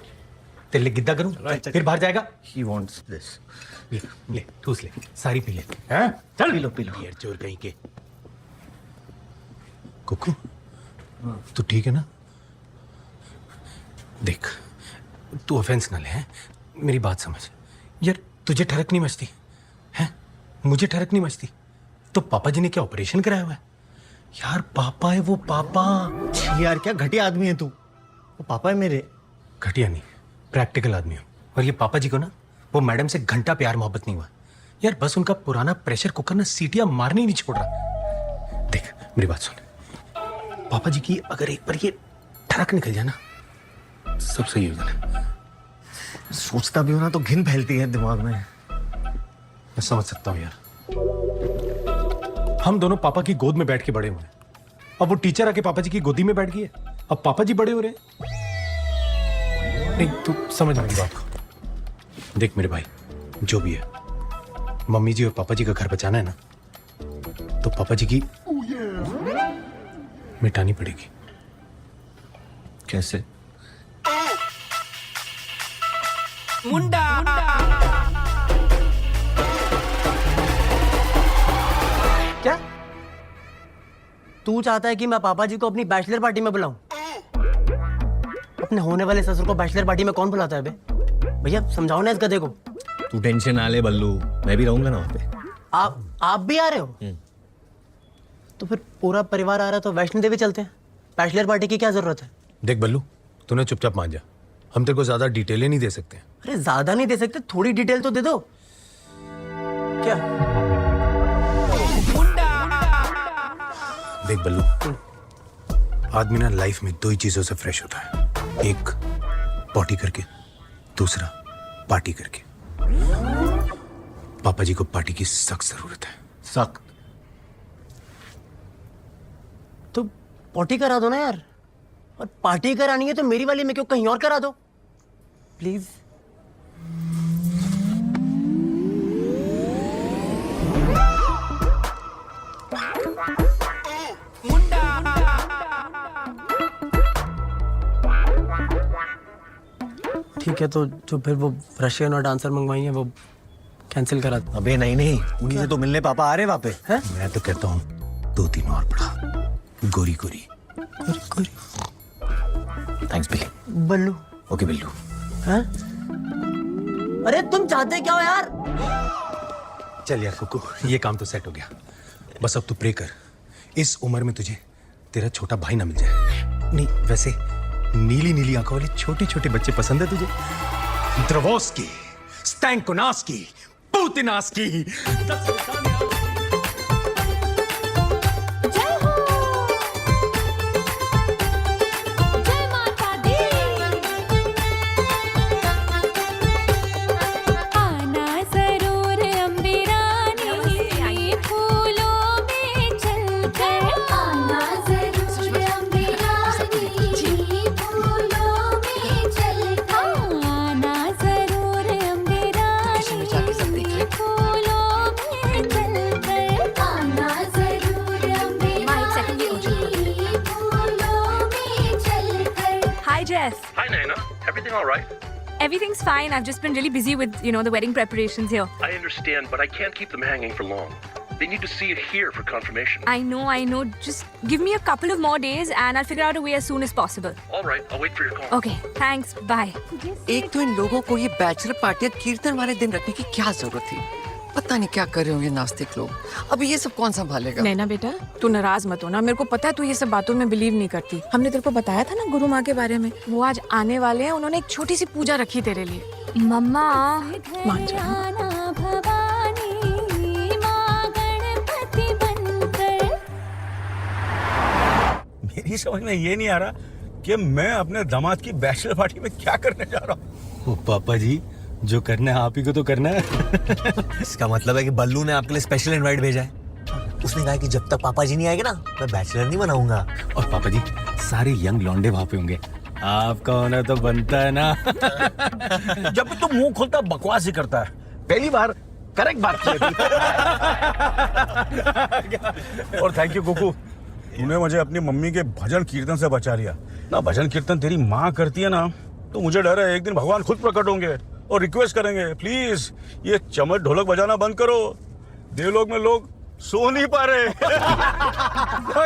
तेरे लिए गिद्दा करूं? फिर बाहर जाएगा। He wants this. ले ठूस ले, सारी पी ले। हैं? चल पी लो यार चोर कहीं के। कुकू तू ठीक है ना? देख तू ऑफेंस ना ले, हैं? मेरी बात समझ यार। तुझे ठरक नहीं मचती हैं? मुझे ठरक नहीं मचती तो पापा जी ने क्या ऑपरेशन कराया हुआ है? यार पापा है वो, पापा। यार क्या घटिया आदमी है तू। वो पापा है मेरे। घटिया नहीं, प्रैक्टिकल आदमी हो। और ये पापा जी को ना वो मैडम से घंटा प्यार मोहब्बत नहीं हुआ यार। बस उनका पुराना प्रेशर कुकर ना सीटियां मारने ही नहीं छोड़ रहा। देख मेरी बात सुन, पापा जी की अगर एक बार ये ठरक निकल जाए ना, सब सही हो जाना। सोचता भी हो ना तो घिन फैलती है दिमाग में। मैं समझ सकता हूँ यार। हम दोनों पापा की गोद में बैठ के बड़े हुए हैं। अब वो टीचर आके पापा जी की गोदी में बैठ गई है, अब पापा जी बड़े हो रहे हैं। नहीं तू समझ मेरी बात को। देख मेरे भाई, जो भी है, मम्मी जी और पापा जी का घर बचाना है ना, तो पापा जी की मिटानी पड़ेगी। कैसे? मुंडा क्या तू चाहता है कि मैं पापा जी को अपनी बैचलर पार्टी में बुलाऊं? अपने होने वाले ससुर को बैचलर पार्टी में कौन बुलाता है बे? भैया समझाओ ना इस गधे को। तू टेंशन ना ले बल्लू, मैं भी रहूंगा ना वहाँ पे। आप भी आ रहे हो? तो फिर पूरा परिवार आ रहा है तो वैष्णो देवी चलते हैं। बैचलर पार्टी की क्या जरूरत है? देख बल्लू, तूने चुपचाप मान जा। हम तेरे को ज्यादा डिटेलें नहीं दे सकते। अरे ज्यादा नहीं दे सकते, थोड़ी डिटेल तो दे दो। क्या? देख बल्लू, आदमी ना लाइफ में 2 ही चीजों से फ्रेश होता है। एक पॉटी करके, दूसरा पार्टी करके। पापा जी को पार्टी की सख्त जरूरत है। सख्त? तो पॉटी करा दो ना यार। और पार्टी करानी है तो मेरी वाली में क्यों, कहीं और करा दो प्लीज। ठीक है, तो जो फिर वो रशियन और डांसर मंगवाई है वो कैंसिल करा दो। अबे नहीं, उन्हीं से तो मिलने पापा आ रहे वहाँ पे। हैं? मैं तो कहता हूँ 2-3 और बढ़ा। गोरी गोरी। थैंक्स बिल्ली। बल्लू। ओके बिल्लू। हैं? अरे तुम चाहते क्या हो यार? चल यार कुकू, ये काम तो सेट हो गया। बस अब तू प्रे कर, इस उम्र में तुझे तेरा छोटा भाई ना मिल जाए। नहीं वैसे नीली नीली आंखों वाले छोटे छोटे बच्चे पसंद है तुझे? द्रवोस्की, स्टैंकोनास्की, पुतिनास्की। Hi, Jess. Hi, Naina. Everything all right? Everything's fine. I've just been really busy with, the wedding preparations here. I understand, but I can't keep them hanging for long. They need to see it here for confirmation. I know. Just give me a couple of more days and I'll figure out a way as soon as possible. All right, I'll wait for your call. Okay, thanks. Bye. एक तो इन लोगों को ये बैचलर पार्टी कीर्तन वाले दिन रखने की क्या जरूरत थी? पता नहीं क्या कर रहे होंगे नास्तिक लोग। अभी ये सब कौन संभालेगा? नैना बेटा, तू नाराज मत होना। मेरे को पता है तू ये सब बातों में बिलीव नहीं करती। हमने तेरे को बताया था ना गुरु माँ के बारे में। वो आज आने वाले हैं। उन्होंने एक छोटी सी पूजा रखी तेरे लिए। मम्मा मान जा। मेरी समझ में ये नहीं आ रहा कि मैं अपने दामाद की बैचलर पार्टी में क्या करने जा रहा हूँ। पापा जी, जो करना है आप ही को तो करना है। इसका मतलब है कि बल्लू ने आपके लिए स्पेशल इनवाइट भेजा है। उसने कहा कि जब तक पापा जी नहीं आएंगे ना, मैं बैचलर नहीं बनाऊंगा। और पापा जी, सारे यंग लौंडे वहां पे होंगे। आपका होना तो बनता है ना। जब भी तुम मुंह खोलता बकवास ही करता है। पहली बार करेक्ट बात की थी। और थैंक यू कुकू, तूने मुझे अपनी मम्मी के भजन कीर्तन से बचा लिया ना। भजन कीर्तन तेरी माँ करती है ना, तो मुझे डर है एक दिन भगवान खुद प्रकट होंगे और रिक्वेस्ट करेंगे, प्लीज ये चमच ढोलक बजाना बंद करो। देवलोक में लोग सो नहीं पा रहे।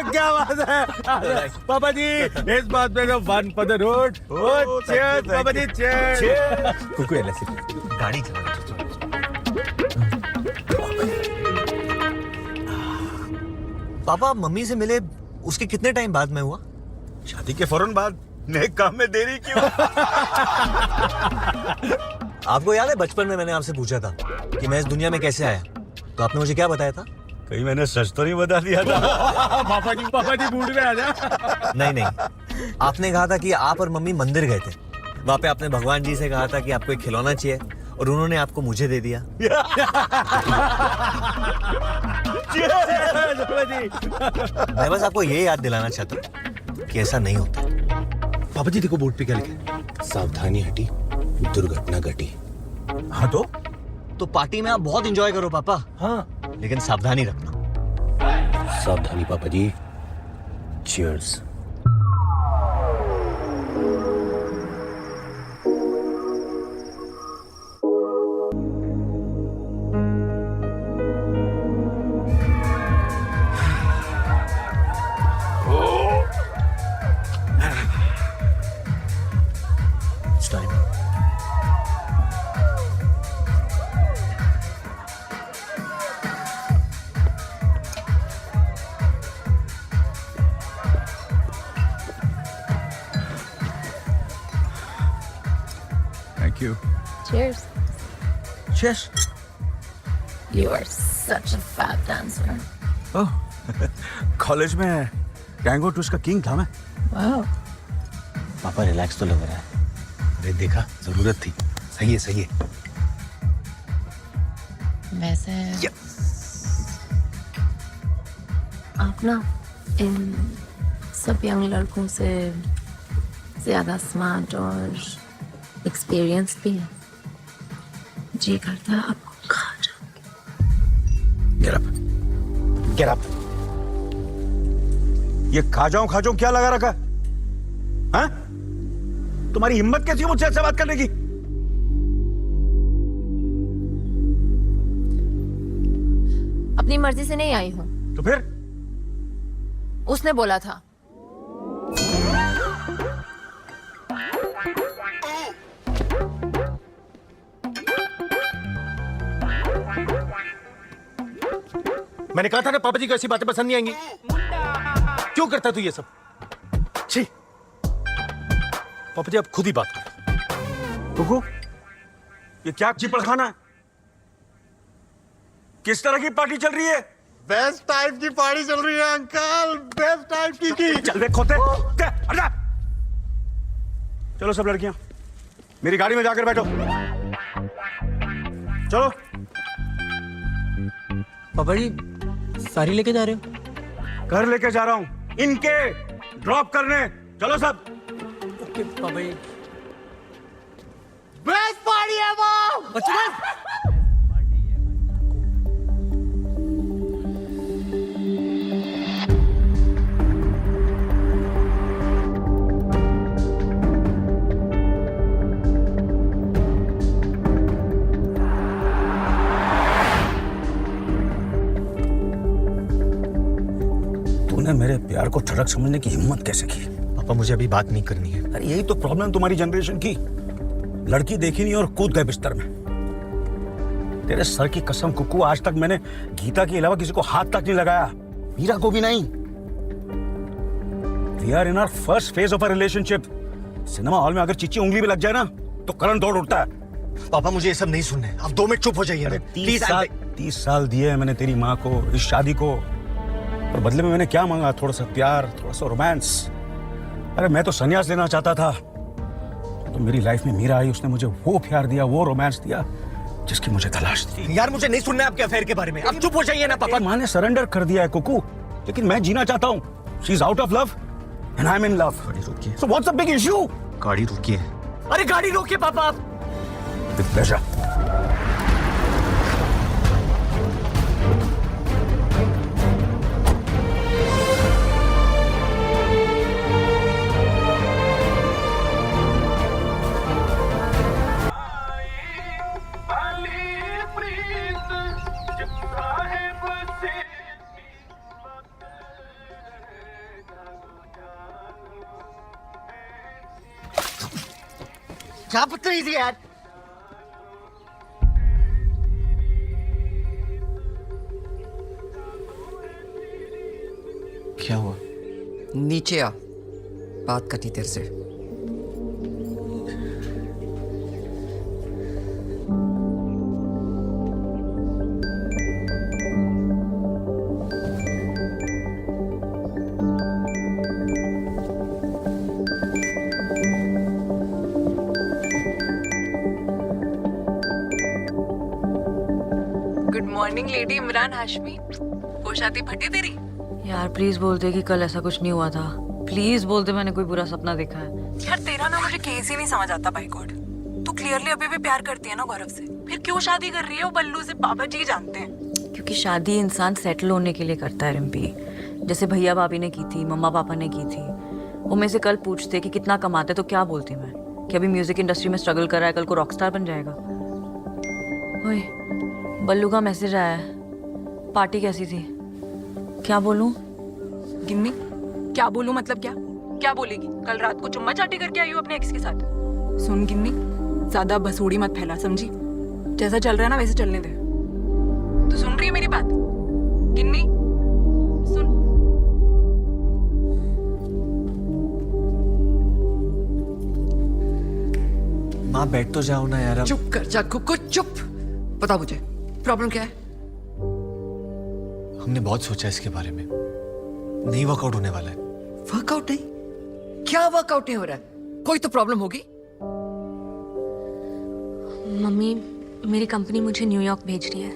क्या बात है पापा जी, इस बात में तो one for the road. Cheers पापा जी, चीयर्स। कुकू एलएसी गाड़ी चला। पापा मम्मी से मिले उसके कितने टाइम बाद में हुआ? शादी के फौरन बाद। नेक काम में देरी क्यों? आपको याद है बचपन में मैंने आपसे पूछा था कि मैं इस दुनिया में कैसे आया, तो आपने मुझे क्या बताया था? कहीं मैंने सच तो नहीं बता दिया था? पापा जी मूड में आ जा। नहीं, आपने कहा था कि आप और मम्मी मंदिर गए थे। वहाँ पे आपने भगवान जी से कहा था कि आपको एक खिलौना चाहिए और उन्होंने आपको मुझे दे दिया। मैं बस आपको ये याद दिलाना चाहता हूँ कि ऐसा नहीं होता। पापा जी देखो बोर्ड पे क्या लिखा? सावधानी हटी, दुर्घटना घटी। हाँ तो पार्टी में आप बहुत एंजॉय करो पापा। हाँ, लेकिन सावधानी रखना। सावधानी पापा जी। Cheers. Thank you. Cheers. Cheers. You are such a fab dancer. Oh, college में टैंगो टूस का किंग था मैं। Wow. पापा रिलैक्स तो लग रहा है। अरे देखा, जरूरत थी। सही है। वैसे आप ना इन सब यंग लड़कों से ज्यादा स्मार्ट और एक्सपीरियंस भी है। जी करता है आपको खा जाऊंगी। Get up. ये खा जाऊं क्या लगा रखा? हाँ? तुम्हारी हिम्मत कैसी है मुझसे ऐसे बात करने की? अपनी मर्जी से नहीं आई हूँ। तो फिर? उसने बोला था। मैंने कहा था ना पापा जी को ऐसी बातें पसंद नहीं आएंगी। क्यों करता तू ये सब? छी। पापा जी आप खुद ही बात करो। कुकू, ये क्या चिपड़ खाना है? किस तरह की पार्टी चल रही है? बेस्ट टाइप की पार्टी चल रही है अंकल, बेस्ट टाइप की। चल बे खोते, हट जा। चलो सब लड़कियां मेरी गाड़ी में जाकर बैठो। चलो। पापा जी सारी लेके जा रहे हो? घर लेके जा रहा हूं, इनके ड्रॉप करने। चलो सब। ओके पापा जी। बेस्ट पार्टी है वो। बच्चों मेरे प्यार को ठड़क समझने की हिम्मत कैसे की? पापा मुझे अभी बात नहीं करनी है। अरे यही तो प्रॉब्लम तुम्हारी जनरेशन की। लड़की देखी नहीं और कूद गए बिस्तर में। तेरे सर की कसम कुकू, आज तक मैंने गीता के अलावा किसी को हाथ तक नहीं लगाया, मीरा को भी नहीं। We are in our first phase of a relationship. Cinema hall में अगर चिच्ची उंगली भी लग जाए ना तो करंट दौड़ उठता है। पापा मुझे ये सब नहीं सुनना है, आप 2 मिनट चुप हो जाइए। 30 साल दिए मैंने तेरी माँ को इस शादी को, और बदले में मैंने क्या मांगा? थोड़ा सा प्यार, थोड़ा सा रोमांस। अरे मैं तो संन्यास लेना चाहता था, तो मेरी लाइफ में मीरा आई, उसने मुझे वो प्यार दिया, वो रोमांस दिया जिसकी मुझे तलाश थी। यार मुझे नहीं सुनना है आपके अफेयर के बारे में, आप चुप हो जाइए ना। पापा माँ ने सरेंडर कर दिया है कुकू, लेकिन मैं जीना चाहता हूँ। She is out of love and I am in love. गाड़ी रोकिए। So what's the big issue? गाड़ी रोकिए। अरे गाड़ी रोकिए पापा आप। With pleasure. क्या बदतमीजी यार। क्या हुआ? नीचे आ, बात करनी तेरे से। Good morning lady Imran Hashmi. वो शादी फटी तेरी? यार प्लीज बोलते कि कल ऐसा कुछ नहीं हुआ था। प्लीज बोलते मैंने कोई बुरा सपना देखा है। यार तेरा ना मुझे केस ही नहीं समझ आता बाय गॉड। तू क्लियरली अभी भी प्यार करती है ना गौरव से, फिर क्यों शादी कर रही है? वो बल्लू से पापा जी जानते हैं। क्योंकि शादी इंसान सेटल होने के लिए करता है रिम्पी। जैसे भैया भाभी ने की थी, मम्मा पापा ने की थी। वो मेरे से कल पूछते कि कितना कमाते, तो क्या बोलती मैं कि अभी म्यूजिक इंडस्ट्री में स्ट्रगल कर रहा है, कल को रॉकस्टार बन जाएगा। ओए बल्लू का मैसेज आया है, पार्टी कैसी थी? क्या बोलूं? गिन्नी क्या बोलूं? मतलब क्या क्या बोलेगी? कल रात को चुम्मा चाटी करके आई हूँ अपने एक्स के साथ। सुन गिन्नी, ज्यादा बसूड़ी मत फैला, समझी? जैसा चल रहा है ना वैसे चलने दे। तू सुन रही है मेरी बात? गिन्नी सुन। माँ बैठ तो जाओ ना यार। चुप कर जा कुकू, चुप। बता मुझे प्रॉब्लम क्या है? हमने बहुत सोचा इसके बारे में, नहीं वर्कआउट होने वाला है। वर्कआउट नहीं? क्या वर्कआउट नहीं हो रहा है? कोई तो प्रॉब्लम होगी। मम्मी, मेरी कंपनी मुझे न्यूयॉर्क भेज रही है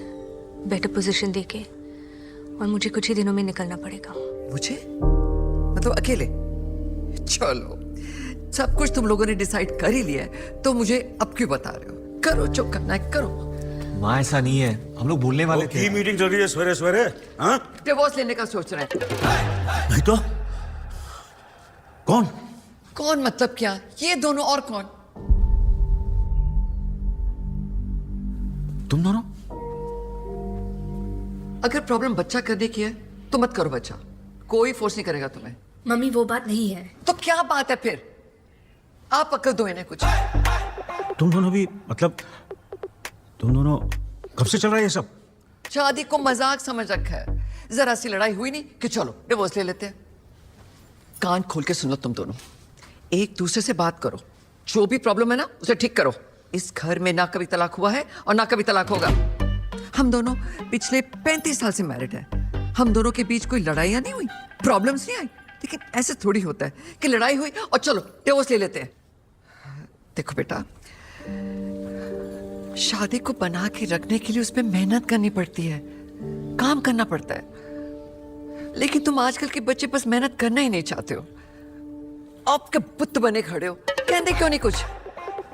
बेटर पोजीशन देके, और मुझे कुछ ही दिनों में निकलना पड़ेगा। मुझे मतलब अकेले? चलो, सब कुछ तुम लोगों ने डिसाइड कर ही लिया है, तो मुझे अब क्यों बता रहे हो? करो, चुप करना है करो। माँ ऐसा नहीं है, हम लोग बोलने वाले थे। मीटिंग चल रही है सवेरे सवेरे। हाँ डिवोर्स लेने का सोच रहे हैं। नहीं तो कौन? कौन मतलब क्या? ये दोनों और कौन? तुम दोनों? अगर प्रॉब्लम बच्चा करने की है तो मत करो बच्चा, कोई फोर्स नहीं करेगा तुम्हें। मम्मी वो बात नहीं है। तो क्या बात है फिर? आप पकड़ दो इन्हें कुछ। तुम दोनों भी मतलब, तुम दोनों कब से चल रहा है ये सब? शादी को मजाक समझ रखा है। जरा सी लड़ाई हुई नहीं कि चलो डिवोर्स ले लेते हैं। कान खोल के सुन लो तुम दोनों, एक दूसरे से बात करो, जो भी प्रॉब्लम है ना उसे ठीक करो। इस घर में ना कभी तलाक हुआ है और ना कभी तलाक होगा। हम दोनों पिछले 35 साल से मैरिड हैं। हम दोनों के बीच कोई लड़ाइयाँ नहीं हुई, प्रॉब्लम्स नहीं आई। लेकिन ऐसे थोड़ी होता है कि लड़ाई हुई और चलो डिवोर्स ले लेते हैं। देखो बेटा, शादी को बना के रखने के लिए उसमें मेहनत करनी पड़ती है, काम करना पड़ता है। लेकिन तुम आजकल के बच्चे बस मेहनत करना ही नहीं चाहते हो। आपके बुत बने खड़े हो, कहते क्यों नहीं कुछ?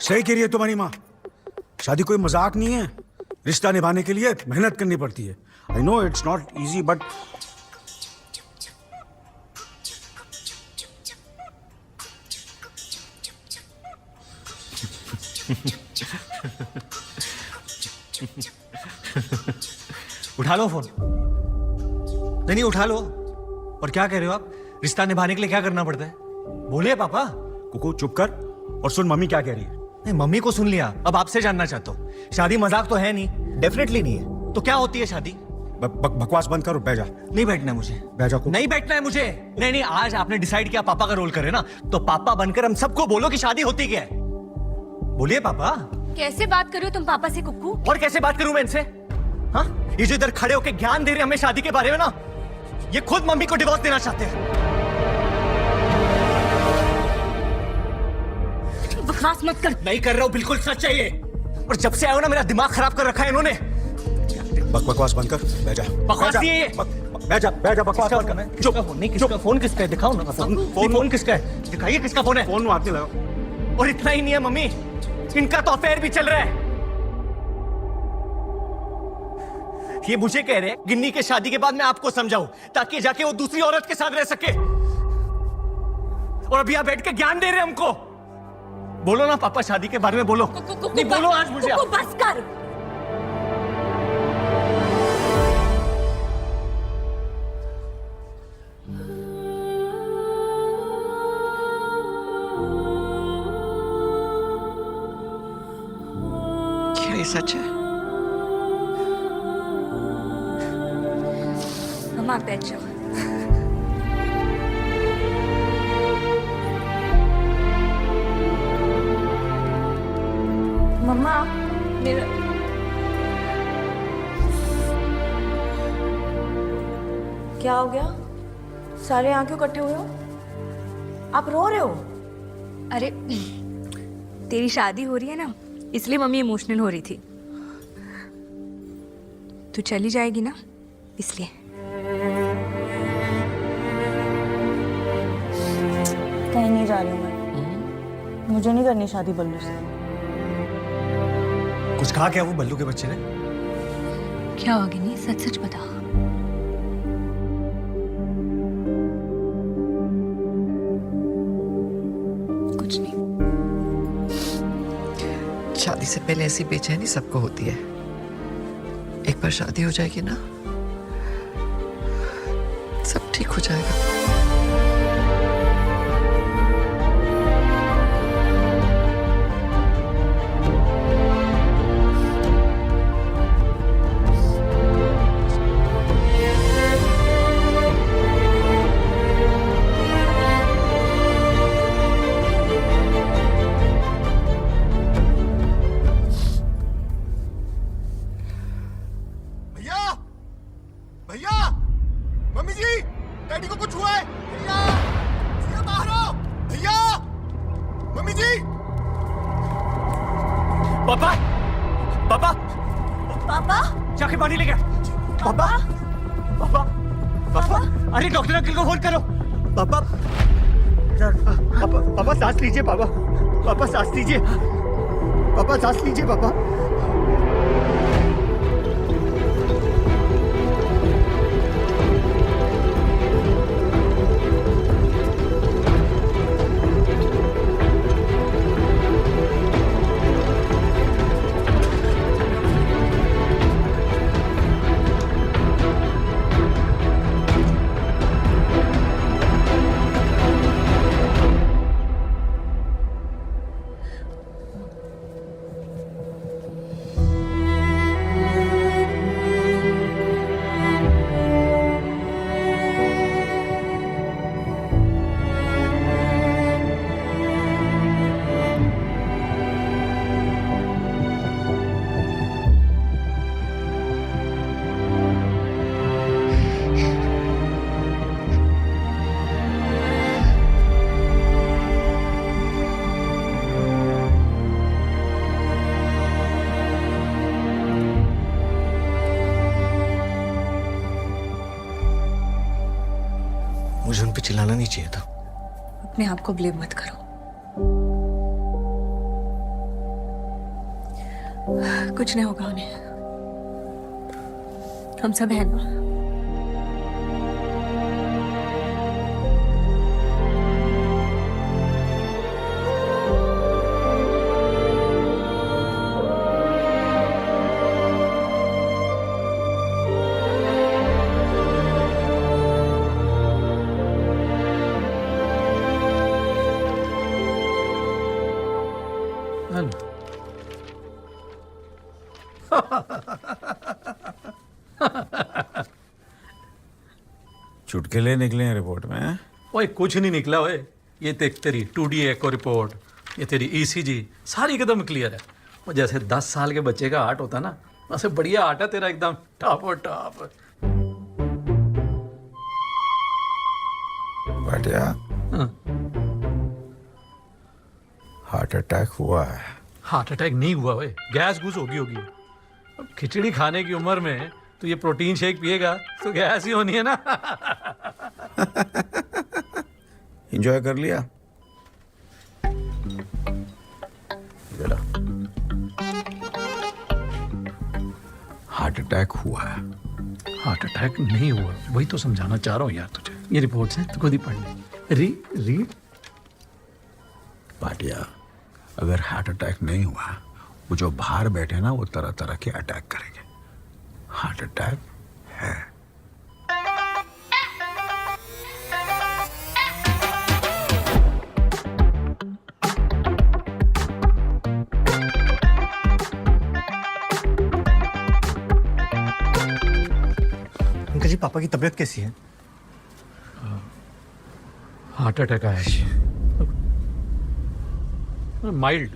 सही कह रही है तुम्हारी माँ, शादी कोई मजाक नहीं है। रिश्ता निभाने के लिए मेहनत करनी पड़ती है। I know it's not easy but उठा लो फोन। नहीं उठा लो। और क्या कह रहे हो आप? रिश्ता निभाने के लिए क्या करना पड़ता है? बोलिए पापा। कुकू चुप कर और सुन मम्मी क्या कह रही है। नहीं, मम्मी को सुन लिया, अब आपसे जानना चाहता हूँ। शादी मजाक तो है नहीं, डेफिनेटली नहीं है। तो क्या होती है शादी? बकवास बंद कर और बैठ जा। नहीं बैठना है मुझे। बैठ जा कुकू। नहीं बैठना है मुझे। नहीं नहीं, आज आपने डिसाइड किया पापा का रोल करे ना, तो पापा बनकर हम सबको बोलो कि शादी होती क्या है। बोलिए पापा। कैसे बात कर रहे हो तुम पापा से कुक्कू? और कैसे बात करूं मैं इनसे? हाँ, ये जो इधर खड़े होके ज्ञान दे रहे हैं हमें शादी के बारे में ना, ये खुद मम्मी को डिवोर्स देना चाहते हैं। बकवास मत कर। नहीं कर रहा हूं, बिल्कुल सच है ये। और जब से आया हो ना मेरा दिमाग खराब कर रखा है इन्होंने। बकवास बंद कर, बैठ जा। बकवास नहीं है ये। बैठ जा, बकवास बंद कर। चुप। नहीं, किसका फोन किसका है? दिखाओ ना फोन किसका है? दिखाइए किसका फोन है। फोन में हाथ नहीं लगा। और इतना ही नहीं है मम्मी, इनका तो अफेयर भी चल रहा है। ये मुझे कह रहे हैं गिन्नी के शादी के बाद मैं आपको समझाऊं ताकि जाके वो दूसरी औरत के साथ रह सके, और अभी आप बैठ के ज्ञान दे रहे हैं हमको। बोलो ना पापा, शादी के बारे में बोलो। नहीं बोलो आज मुझे। बस कर। क्या ये सच है? मम्मा बैठ जाओ। मम्मा मेरा क्या हो गया? सारे आंखें इकट्ठे हुए हो? आप रो रहे हो? अरे तेरी शादी हो रही है ना, इसलिए मम्मी इमोशनल हो रही थी। तू चली जाएगी ना, इसलिए। कहीं नहीं जा रही हूँ मैं। मुझे नहीं करनी शादी बल्लू से। कुछ कहा क्या वो बल्लू के बच्चे ने? क्या हो गया? नहीं, सच सच बता। कुछ नहीं। शादी से पहले ऐसी बेचैनी सबको होती है। एक बार शादी हो जाएगी ना, सब ठीक हो जाएगा। पापा, पापा, पापा, जाके पानी लेके। पापा, पापा, पापा, अरे डॉक्टर अंकल को फोन करो। पापा, पापा, पापा सांस लीजिए पापा, पापा सांस लीजिए, पापा सांस लीजिए पापा। मुझे उन पे चिल्लाना नहीं चाहिए था। अपने आप को ब्लेम मत करो। कुछ नहीं होगा उन्हें, हम सब हैं ना। चुटकुले निकले हैं रिपोर्ट में। ओए कुछ नहीं निकला ओए। ये देख तेरी 2D एको रिपोर्ट, ये तेरी ECG सारी एकदम क्लियर है। वो जैसे 10 साल के बच्चे का हार्ट होता ना, वैसे बढ़िया हार्ट है तेरा, एकदम टॉप और टॉप। बढ़िया। हार्ट अटैक हुआ है। हार्ट अटैक नहीं हुआ ओए, गैस घूस होगी होगी। अब खिचड़ी खाने की उम्र में तो ये प्रोटीन शेक पिएगा तो गैस ही होनी है ना। एंजॉय कर लिया? चलो। हार्ट अटैक हुआ है। हार्ट अटैक नहीं हुआ, वही तो समझाना चाह रहा हूँ यार तुझे। ये रिपोर्ट्स हैं, तू खुद ही पढ़ ले। रीड। पाटिया, अगर हार्ट अटैक नहीं हुआ, वो जो बाहर बैठे ना वो तरह तरह के अटैक करेंगे। हार्ट अटैक है। अंकल जी, पापा की तबीयत कैसी है? हार्ट अटैक आया है, माइल्ड,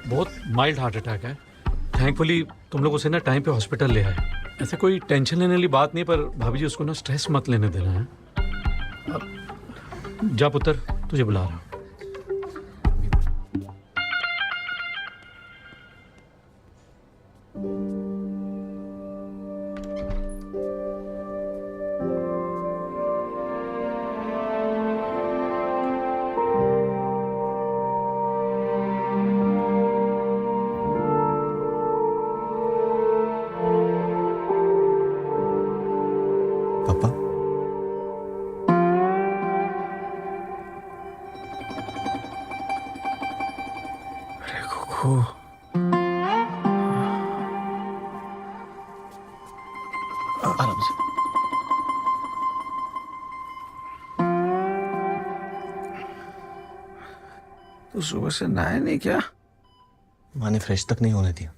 बहुत माइल्ड हार्ट अटैक है। थैंकफुली तुम लोग उसे ना टाइम पे हॉस्पिटल ले आए। ऐसे कोई टेंशन लेने वाली बात नहीं, पर भाभी जी उसको ना स्ट्रेस मत लेने देना है। अब जा पुत्र, तुझे बुला रहा हूँ। पापा, अरे कुकू, आराम से। तो सुबह से नहाया नहीं क्या? माँ ने फ्रेश तक नहीं होने दिया।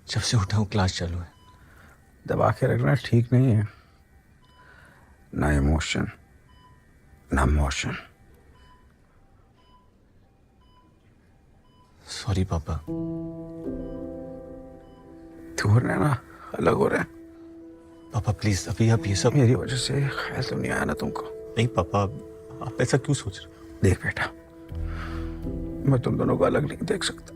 जब से उठा हूँ क्लास चालू है। दबा के रखना ठीक नहीं है। ना इमोशन ना मोशन। सॉरी पापा। दूर रहना, अलग हो रहे हैं। पापा प्लीज, अभी आप ये सब मेरी वजह से ख्याल तो नहीं आया ना तुमको? नहीं पापा, आप ऐसा क्यों सोच रहे हो? देख बेटा, मैं तुम दोनों को अलग नहीं देख सकता।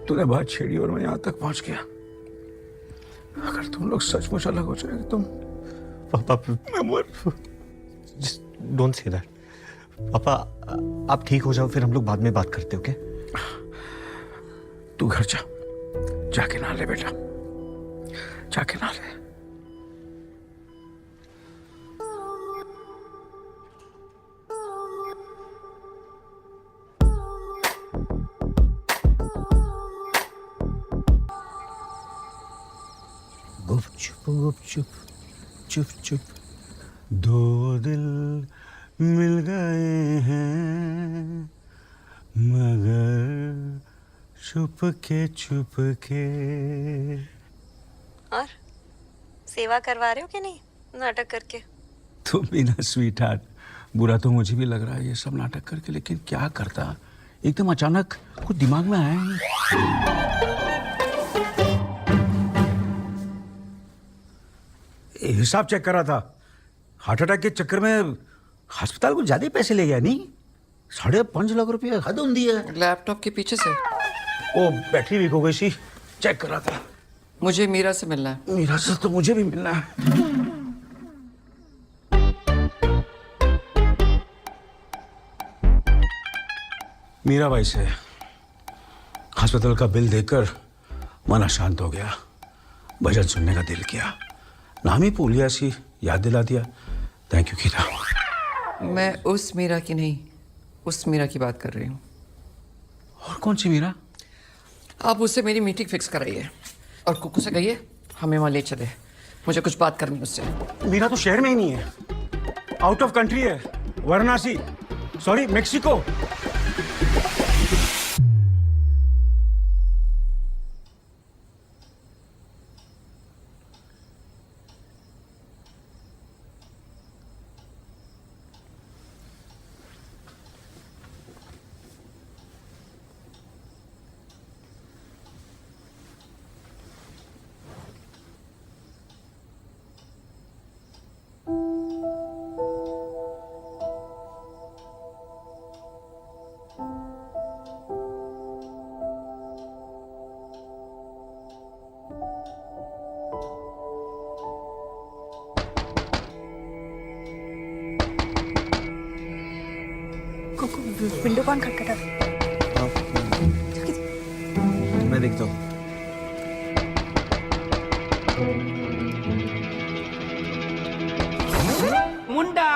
तूने बात छेड़ी और मैं यहां तक पहुंच गया। अगर तुम लोग सचमुच अलग हो जाएंगे तुम, पापा डोंट से दैट। पापा आप ठीक हो जाओ, फिर हम लोग बाद में बात करते, ओके? तू घर जा, जाके नहा ले बेटा, जाके नहा ले। गुपचुप गुपचुप चुप चुप दो दिल मिल गए हैं, मगर छुप के। और सेवा करवा रहे हो कि नहीं नाटक करके? तुम भी ना स्वीट हार्ट, बुरा तो मुझे भी लग रहा है ये सब नाटक करके, लेकिन क्या करता, एकदम अचानक कुछ दिमाग में आया ही। हिसाब चेक कर रहा था, हार्ट अटैक के चक्कर में अस्पताल को ज्यादा पैसे ले गया नहीं? 5.5 लाख रुपया हद होती है। लैपटॉप के पीछे से ओ बैटरी वीक हो गई सी, चेक कर रहा था। मुझे मीरा से मिलना है। मीरा से तो मुझे भी मिलना है। मीरा भाई से अस्पताल का बिल देखकर मन अशांत हो गया। भजन सुनने का दिल किया, नाम ही भूलिया सी याद दिला दिया। थैंक यू कीरा। मैं उस मीरा की नहीं, उस मीरा की बात कर रही हूँ। और कौन सी मीरा? आप उससे मेरी मीटिंग फिक्स कराइए और कुकू से कहिए हमें वहाँ ले चले। मुझे कुछ बात करनी है उससे। मीरा तो शहर में ही नहीं है, आउट ऑफ कंट्री है, वाराणसी, सॉरी मेक्सिको। कौन खटखटा रहा है? मैं देखता हूँ। मुंडा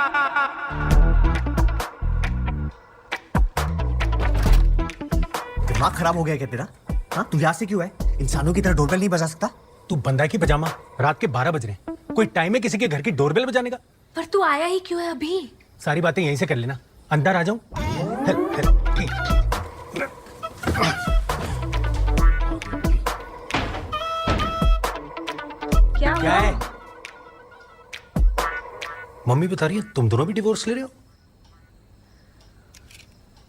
दिमाग खराब हो गया क्या तेरा? हाँ, तू यहाँ से क्यों है? इंसानों की तरह डोरबेल नहीं बजा सकता? तू बंदा की पजामा, रात के 12 बज रहे हैं, कोई टाइम है किसी के घर की डोरबेल बजाने का? पर तू आया ही क्यों है अभी? सारी बातें यहीं से कर लेना, अंदर आ जाऊं? क्या है? मम्मी बता रही है तुम दोनों भी डिवोर्स ले रहे हो?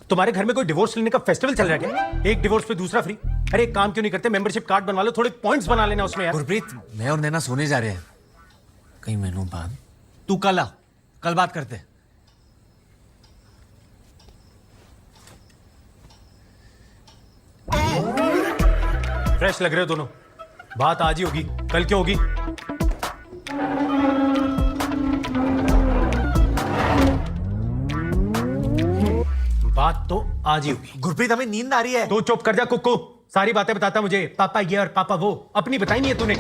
तुम्हारे घर में कोई डिवोर्स लेने का फेस्टिवल चल रहा है क्या? एक डिवोर्स पे दूसरा फ्री। अरे एक काम क्यों नहीं करते, मेंबरशिप कार्ड बनवा लो, थोड़े पॉइंट्स बना लेना उसमें यार। गुरप्रीत, मैं और नैना सोने जा रहे हैं कई महीनों बाद। तू कल आ, कल बात करते हैं। फ्रेश लग रहे हो दोनों, बात आज ही होगी, कल क्यों होगी? बात तो आज ही होगी। गुरप्रीत, हमें नींद आ रही है। तू चुप कर जा कुक्कू, सारी बातें बताता मुझे, पापा ये और पापा वो, अपनी बताई नहीं है तूने।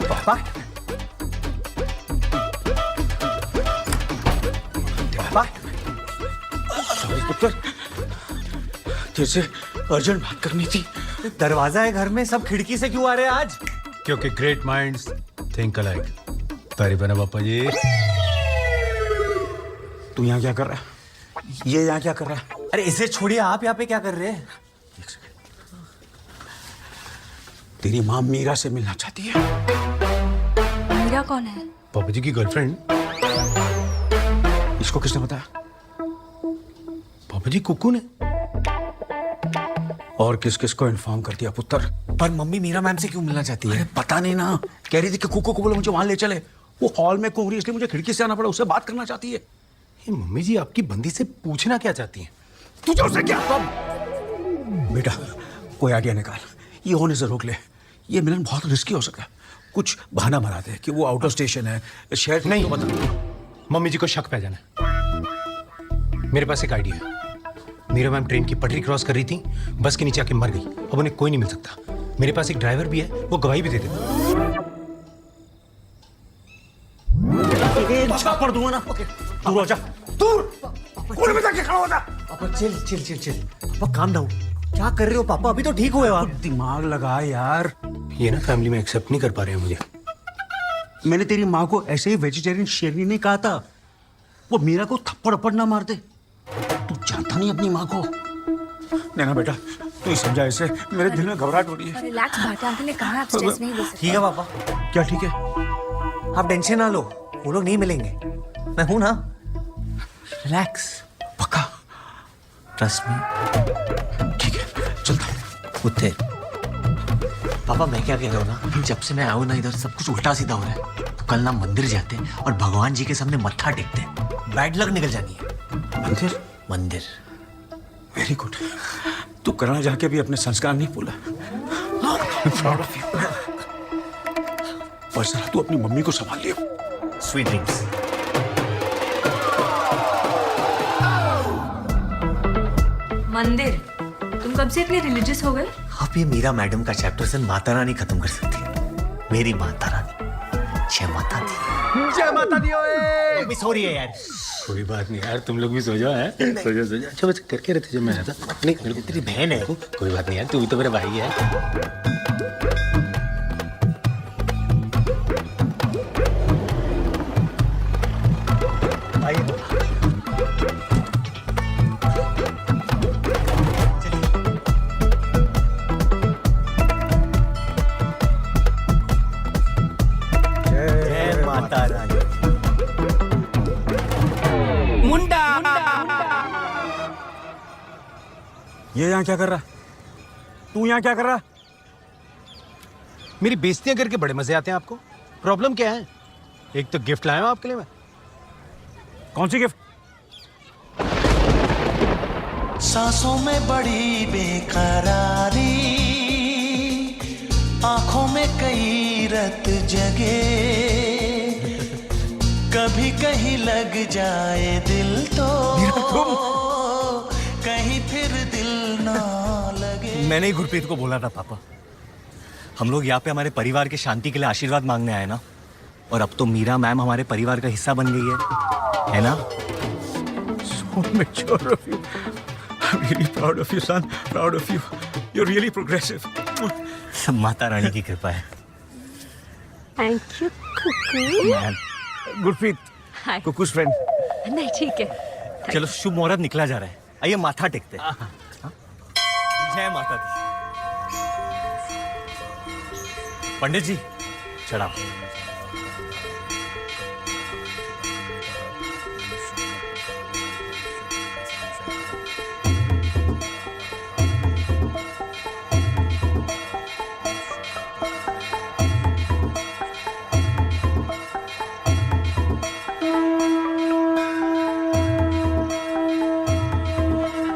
पापा? पापा? पुत्र, तेरे से अर्जेंट बात करनी थी। दरवाजा है घर में, सब खिड़की से क्यों आ रहे हैं आज? क्योंकि ग्रेट माइंड्स थिंक अलाइक। तारीफ है ना पापा जी। तू यहाँ क्या कर रहा है? ये यहाँ क्या कर रहा है? अरे इसे छोड़िए, आप यहाँ पे क्या कर रहे हैं? तेरी माँ मीरा से मिलना चाहती है। मीरा कौन है? पापा जी की गर्लफ्रेंड। इसको किसने बताया? पापा जी कुक्कू ने। और किस किस को इन्फॉर्म कर दिया पुत्र? पर मम्मी मीरा मैम से क्यों मिलना चाहती है? पता नहीं ना, कह रही थी कि कुक्कू को बोलो मुझे वहां ले चले। वो हॉल में कूद रही, इसलिए मुझे खिड़की से आना पड़ा, उससे बात करना चाहती है। ये मम्मी जी आपकी बंदी से पूछना क्या चाहती हैं? तुझे उससे क्या? बेटा कोई आइडिया निकाल, ये होने से रोक ले। ये मिलन बहुत रिस्की हो सकता है। कुछ बहाना बना दे कि वो आउट ऑफ स्टेशन है, शहर नहीं। तो बता। मम्मी जी को शक पै जाना है। मेरे पास एक आइडिया है। मीरा मैम ट्रेन की पटरी क्रॉस कर रही थी, बस के नीचे आके मर गई। अब उन्हें कोई नहीं मिल सकता। मेरे पास एक ड्राइवर भी है, वो गवाही भी दे देगा। छापड़ दूंगा ना। दूर हो जा, दूर। कोने में जाके खड़ा हो जा। पापा चिल चिल चिल चिल। पापा काम डाउन। क्या कर रहे हो पापा? अभी तो ठीक हुए हो आप। दिमाग लगा यार। ये ना फैमिली में एक्सेप्ट नहीं कर पा रहे हैं मुझे। मैंने तेरी माँ को ऐसे ही वेजिटेरियन शेरनी नहीं कहा था। वो मीरा को थप्पड़ अप्पड़ ना मार दे। तू जानता नहीं अपनी माँ को। नैना बेटा तू ही समझा इसे, मेरे दिल में घबराहट हो रही है। रिलैक्स, भाटिया अंकल ने कहा आप स्ट्रेस नहीं ले सकते। ठीक है पापा। क्या ठीक है? आप टेंशन ना लो, वो लोग नहीं मिलेंगे, मैं हूं ना। रिलैक्स। पक्का? Trust me. ठीक है चलता हूँ। कुत्ते। पापा मैं क्या कह रहा हूँ ना, जब से मैं आऊँ ना इधर सब कुछ उल्टा सीधा हो रहा है। तो कल ना मंदिर जाते हैं और भगवान जी के सामने मत्था टेकते हैं, बैड लक निकल जानी है। मंदिर? मंदिर। Very good. तू करना जाके भी अपने संस्कार नहीं भूला। Proud of you. पर जरा तू अपनी मम्मी को संभाल लियो। Sweet dreams. मंदिर? तुम कब से इतने रिलीजियस हो गए? आप ये मीरा मैडम का चैप्टर से माता रानी खत्म कर सकती है। मेरी माता रानी जय माता दी। जय माता दी। ओए मिस हो रही है यार। कोई बात नहीं यार, तुम लोग भी सो जाओ। हैं सो जाओ सो जाओ। अच्छा बस करके रहते जब मैं आता नहीं। तेरी बहन है। कोई बात नहीं यार, तू भी तो मेरा भाई है। आइए तो। जय माता रानी। मुंडा। ये यहाँ क्या कर रहा? तू यहाँ क्या कर रहा? मेरी बेइज्जतियां करके बड़े मजे आते हैं आपको? प्रॉब्लम क्या है? एक तो गिफ्ट लाया हूं आपके लिए मैं। कौन सी गिफ्ट? सांसों में बड़ी बेकरारी, आंखों में कई रत जगे, कभी कहीं लग जाए दिल तो कहीं फिर दिल ना लगे। मैंने ही गुरप्रीत को बोला था पापा, हम लोग यहाँ पे हमारे परिवार के शांति के लिए आशीर्वाद मांगने आए ना, और अब तो मीरा मैम हमारे परिवार का हिस्सा बन गई है ना? So mature of you. I'm really proud of you, son. Proud of you. You're really progressive. सब माता रानी की कृपा है। Thank you Kuku. Gurpreet, hi. कुकू's friend. नहीं ठीक है। चलो शुभ मुहूर्त निकला जा रहा है, आइए माथा टेकते हैं। जय माता दी। पंडित जी चढ़ाओ।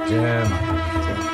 जय माता दी।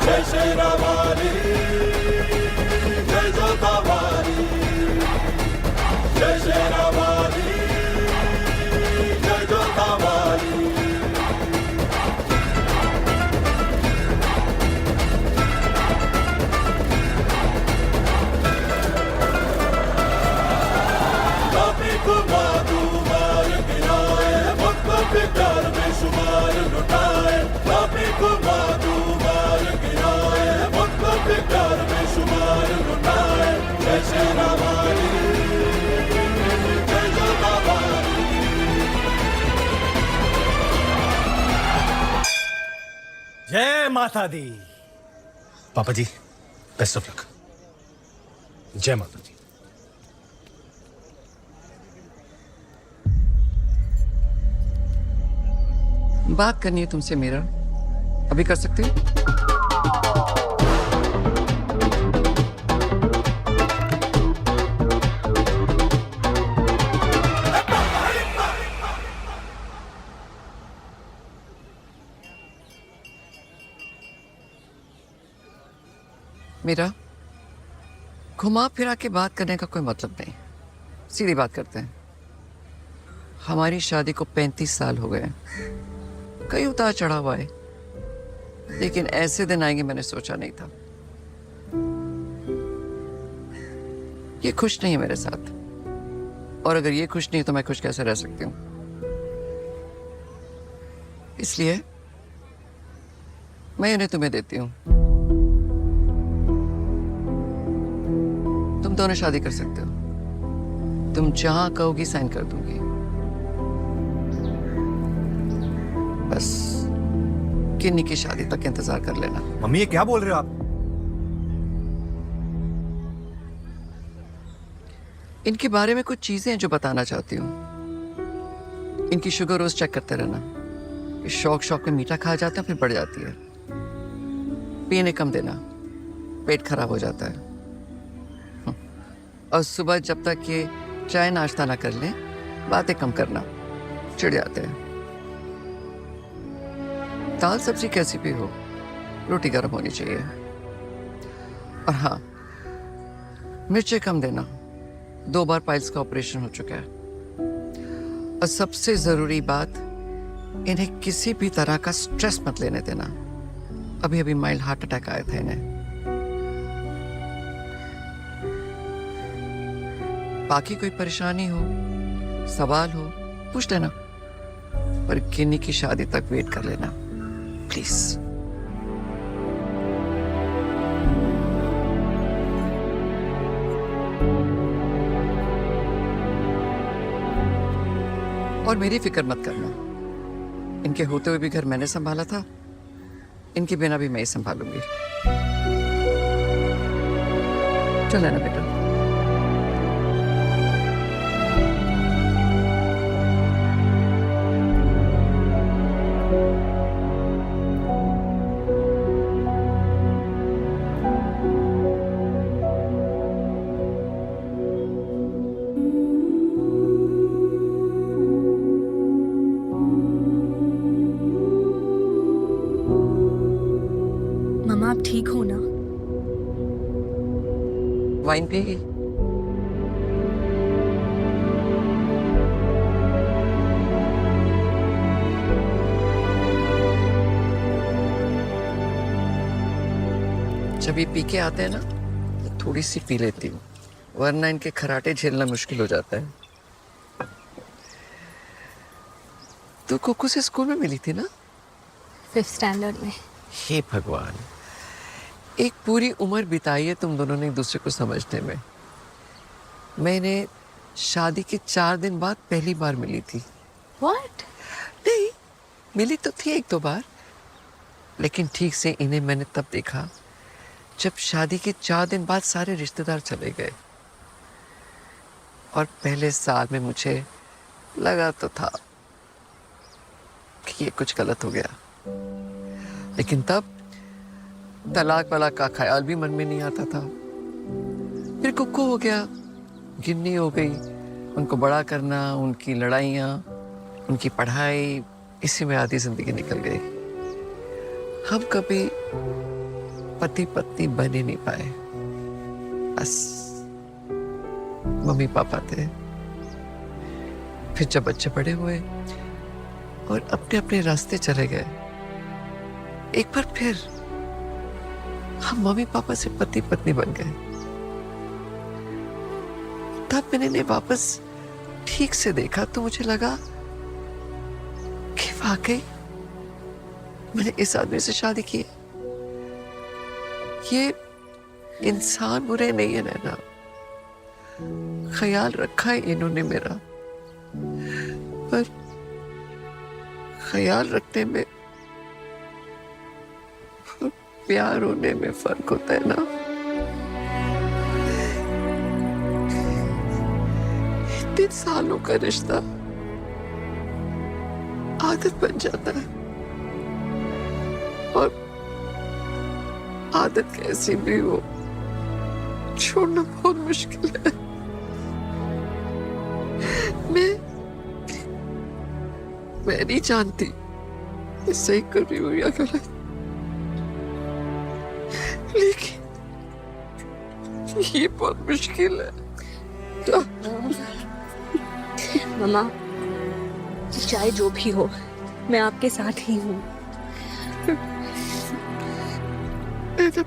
जय शेरा वाली, जय जोता वाली, जय शेरा वाली, जय जोता वाली। काफी कुमादू मार गिराए, भक्तों के प्यार में शुमार लुटाए। काफी कुमादू मार गिराए, भक्तों के प्यार में शुमार लुटाए। जय शेरा वाली, जय जोता वाली। जय माता दी। पापा जी, बेस्ट ऑफ लक। जय माता दी। बात करनी है तुमसे मीरा, अभी कर सकते हो? मीरा, घुमा फिरा के बात करने का कोई मतलब नहीं, सीधी बात करते हैं। हमारी शादी को 35 साल हो गए, कई उतार चढ़ा हुआ है, लेकिन ऐसे दिन आएंगे मैंने सोचा नहीं था। ये खुश नहीं है मेरे साथ, और अगर ये खुश नहीं है तो मैं खुश कैसे रह सकती हूँ? इसलिए मैं इन्हें तुम्हें देती हूँ। तुम दोनों शादी कर सकते हो, तुम जहां कहोगी साइन कर दूंगी। बस किन्नी की शादी तक इंतजार कर लेना। मम्मी ये क्या बोल रहे हो आप? इनके बारे में कुछ चीजें हैं जो बताना चाहती हूँ। इनकी शुगर रोज चेक करते रहना, शौक शौक में मीठा खा जाता है फिर बढ़ जाती है। पीने कम देना, पेट खराब हो जाता है। और सुबह जब तक ये चाय नाश्ता ना कर लें, बातें कम करना, चिढ़ जाते हैं। दाल सब्जी कैसी भी हो, रोटी गर्म होनी चाहिए। और हाँ, मिर्चें कम देना, 2 बार पाइल्स का ऑपरेशन हो चुका है। और सबसे जरूरी बात, इन्हें किसी भी तरह का स्ट्रेस मत लेने देना। अभी अभी माइल्ड हार्ट अटैक आया था इन्हें। बाकी कोई परेशानी हो, सवाल हो, पूछ लेना, पर किन्नी की शादी तक वेट कर लेना प्लीज। और मेरी फिक्र मत करना, इनके होते हुए भी घर मैंने संभाला था, इनके बिना भी मैं ही संभालूंगी। चल ना बेटा। आप ठीक हो ना? वाइन पिएगी? जब ये पी के आते हैं ना तो थोड़ी सी पी लेती हूँ, वरना इनके खराटे झेलना मुश्किल हो जाता है। तो कोको से स्कूल में मिली थी ना? 5th स्टैंडर्ड में। हे भगवान, एक पूरी उम्र बिताई है तुम दोनों ने एक दूसरे को समझने में। मैंने शादी के 4 दिन बाद पहली बार मिली थी। What? नहीं, मिली तो थी 1-2 बार, लेकिन ठीक से इन्हें मैंने तब देखा जब शादी के 4 दिन बाद सारे रिश्तेदार चले गए। और पहले साल में मुझे लगा तो था कि ये कुछ गलत हो गया, लेकिन तब तलाक वाला का ख्याल भी मन में नहीं आता था। फिर कुक्कू हो गया, गिन्नी हो गई, उनको बड़ा करना, उनकी लड़ाइयाँ, उनकी पढ़ाई, इसी में आधी जिंदगी निकल गई। हम कभी पति पत्नी बन ही नहीं पाए, बस मम्मी पापा थे। फिर जब बच्चे बड़े हुए और अपने अपने रास्ते चले गए, एक बार फिर हम मम्मी पापा से पति पत्नी बन गए। तब मैंने इन्हें वापस ठीक से देखा तो मुझे लगा कि वाकई मैंने इस आदमी से शादी की है। ये इंसान बुरे नहीं है नैना, ख्याल रखा है इन्होंने मेरा, पर ख्याल रखने में प्यार होने में फर्क होता है ना। इतने सालों का रिश्ता आदत बन जाता है, और आदत कैसी भी हो छोड़ना बहुत मुश्किल है। मैं नहीं जानती मैं सही कर रही हूँ या गलत, लेकिन ये बहुत मुश्किल है। मम्मा, चाहे जो भी हो, मैं आपके साथ ही हूँ।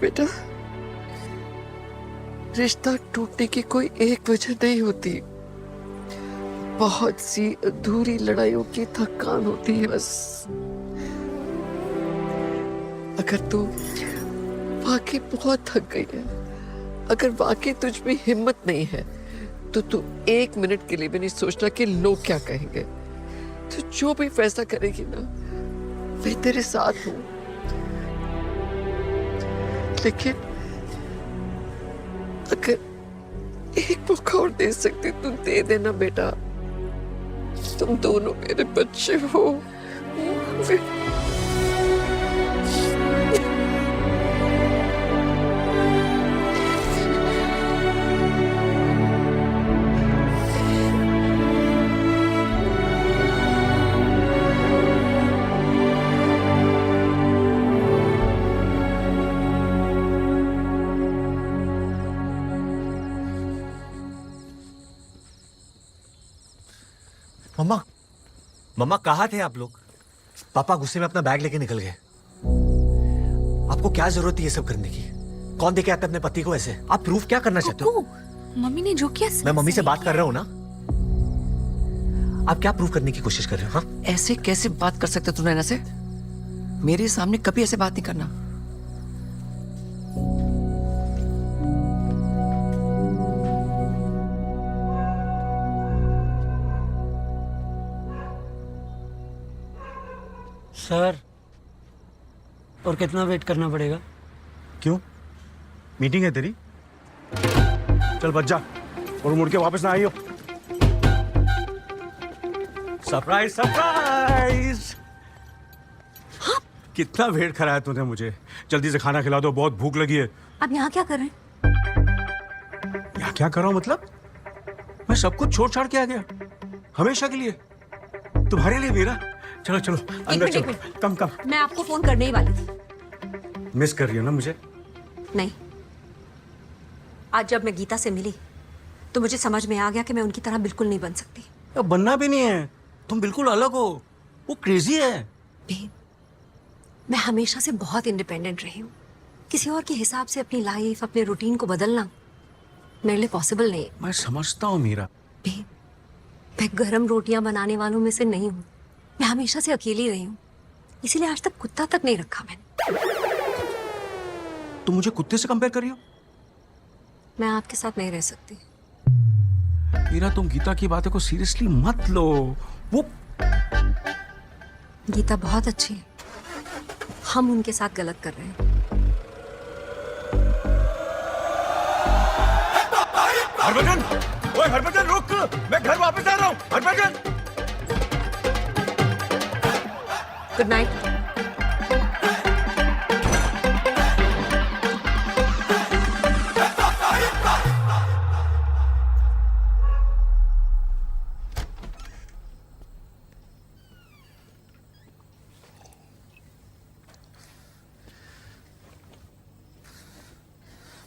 बेटा, रिश्ता टूटने की कोई एक वजह नहीं होती, बहुत सी अधूरी लड़ाइयों की थकान होती है बस। अगर तू वाकई बहुत थक गई है, अगर वाकई तुझ में हिम्मत नहीं है, तो तू 1 मिनट के लिए भी नहीं सोचना कि लोग क्या कहेंगे। तू जो भी फैसला करेगी ना, मैं तेरे साथ हूं। लेकिन अगर एक मौका और दे सकती तू दे देना बेटा, तुम दोनों मेरे बच्चे हो। मम्मा, मम्मा कहाँ थे आप लोग? पापा गुस्से में अपना बैग लेके निकल गए। आपको क्या जरूरत है ये सब करने की? कौन देखे आते अपने पति को ऐसे? आप प्रूफ क्या करना चाहते हो? मम्मी ने जो किया, मैं मम्मी से बात कर रहा हूँ ना। आप क्या प्रूफ करने की कोशिश कर रहे हो? हाँ, ऐसे कैसे बात कर सकते तू नैना से? मेरे सामने कभी ऐसे बात नहीं करना। सर, और कितना वेट करना पड़ेगा? क्यों? मीटिंग है तेरी? चल बच जा और मुड़ के वापस ना आइयो। Surprise surprise! हाँ? कितना वेट कराया तूने मुझे? जल्दी से खाना खिला दो, बहुत भूख लगी है। अब यहाँ क्या कर रहे हैं? यहाँ क्या कर रहा हूँ मतलब? मैं सब कुछ छोड़ छाड़ के आ गया, हमेशा के लिए, तुम्हारे लिए मीरा। चलो चलो अंदर चलो, कम कम। मैं आपको फोन करने ही वाली थी। मिस कर रही हो ना मुझे? नहीं, आज जब मैं गीता से मिली तो मुझे समझ में आ गया कि मैं उनकी तरह बिल्कुल नहीं बन सकती। अब बनना भी नहीं है, तुम बिल्कुल अलग हो। वो क्रेजी है। भी मैं हमेशा से बहुत इंडिपेंडेंट रही हूँ। किसी और के हिसाब से अपनी लाइफ, अपने रूटीन को बदलना मेरे लिए पॉसिबल नहीं। मैं समझता हूँ मीरा। भी मैं गरम रोटियां बनाने वालों में से नहीं हूँ। मैं हमेशा से अकेली रही हूँ, इसीलिए आज तक कुत्ता तक नहीं रखा मैंने। तुम मुझे कुत्ते से कंपेयर कर रही हो? मैं आपके साथ नहीं रह सकती। मीरा, तुम गीता की बातों को सीरियसली मत लो। वो गीता बहुत अच्छी है, हम उनके साथ गलत कर रहे हैं। हरभजन, ओए हरभजन रुक, मैं घर वापस आ रहा हूँ। Harbhajan, good night.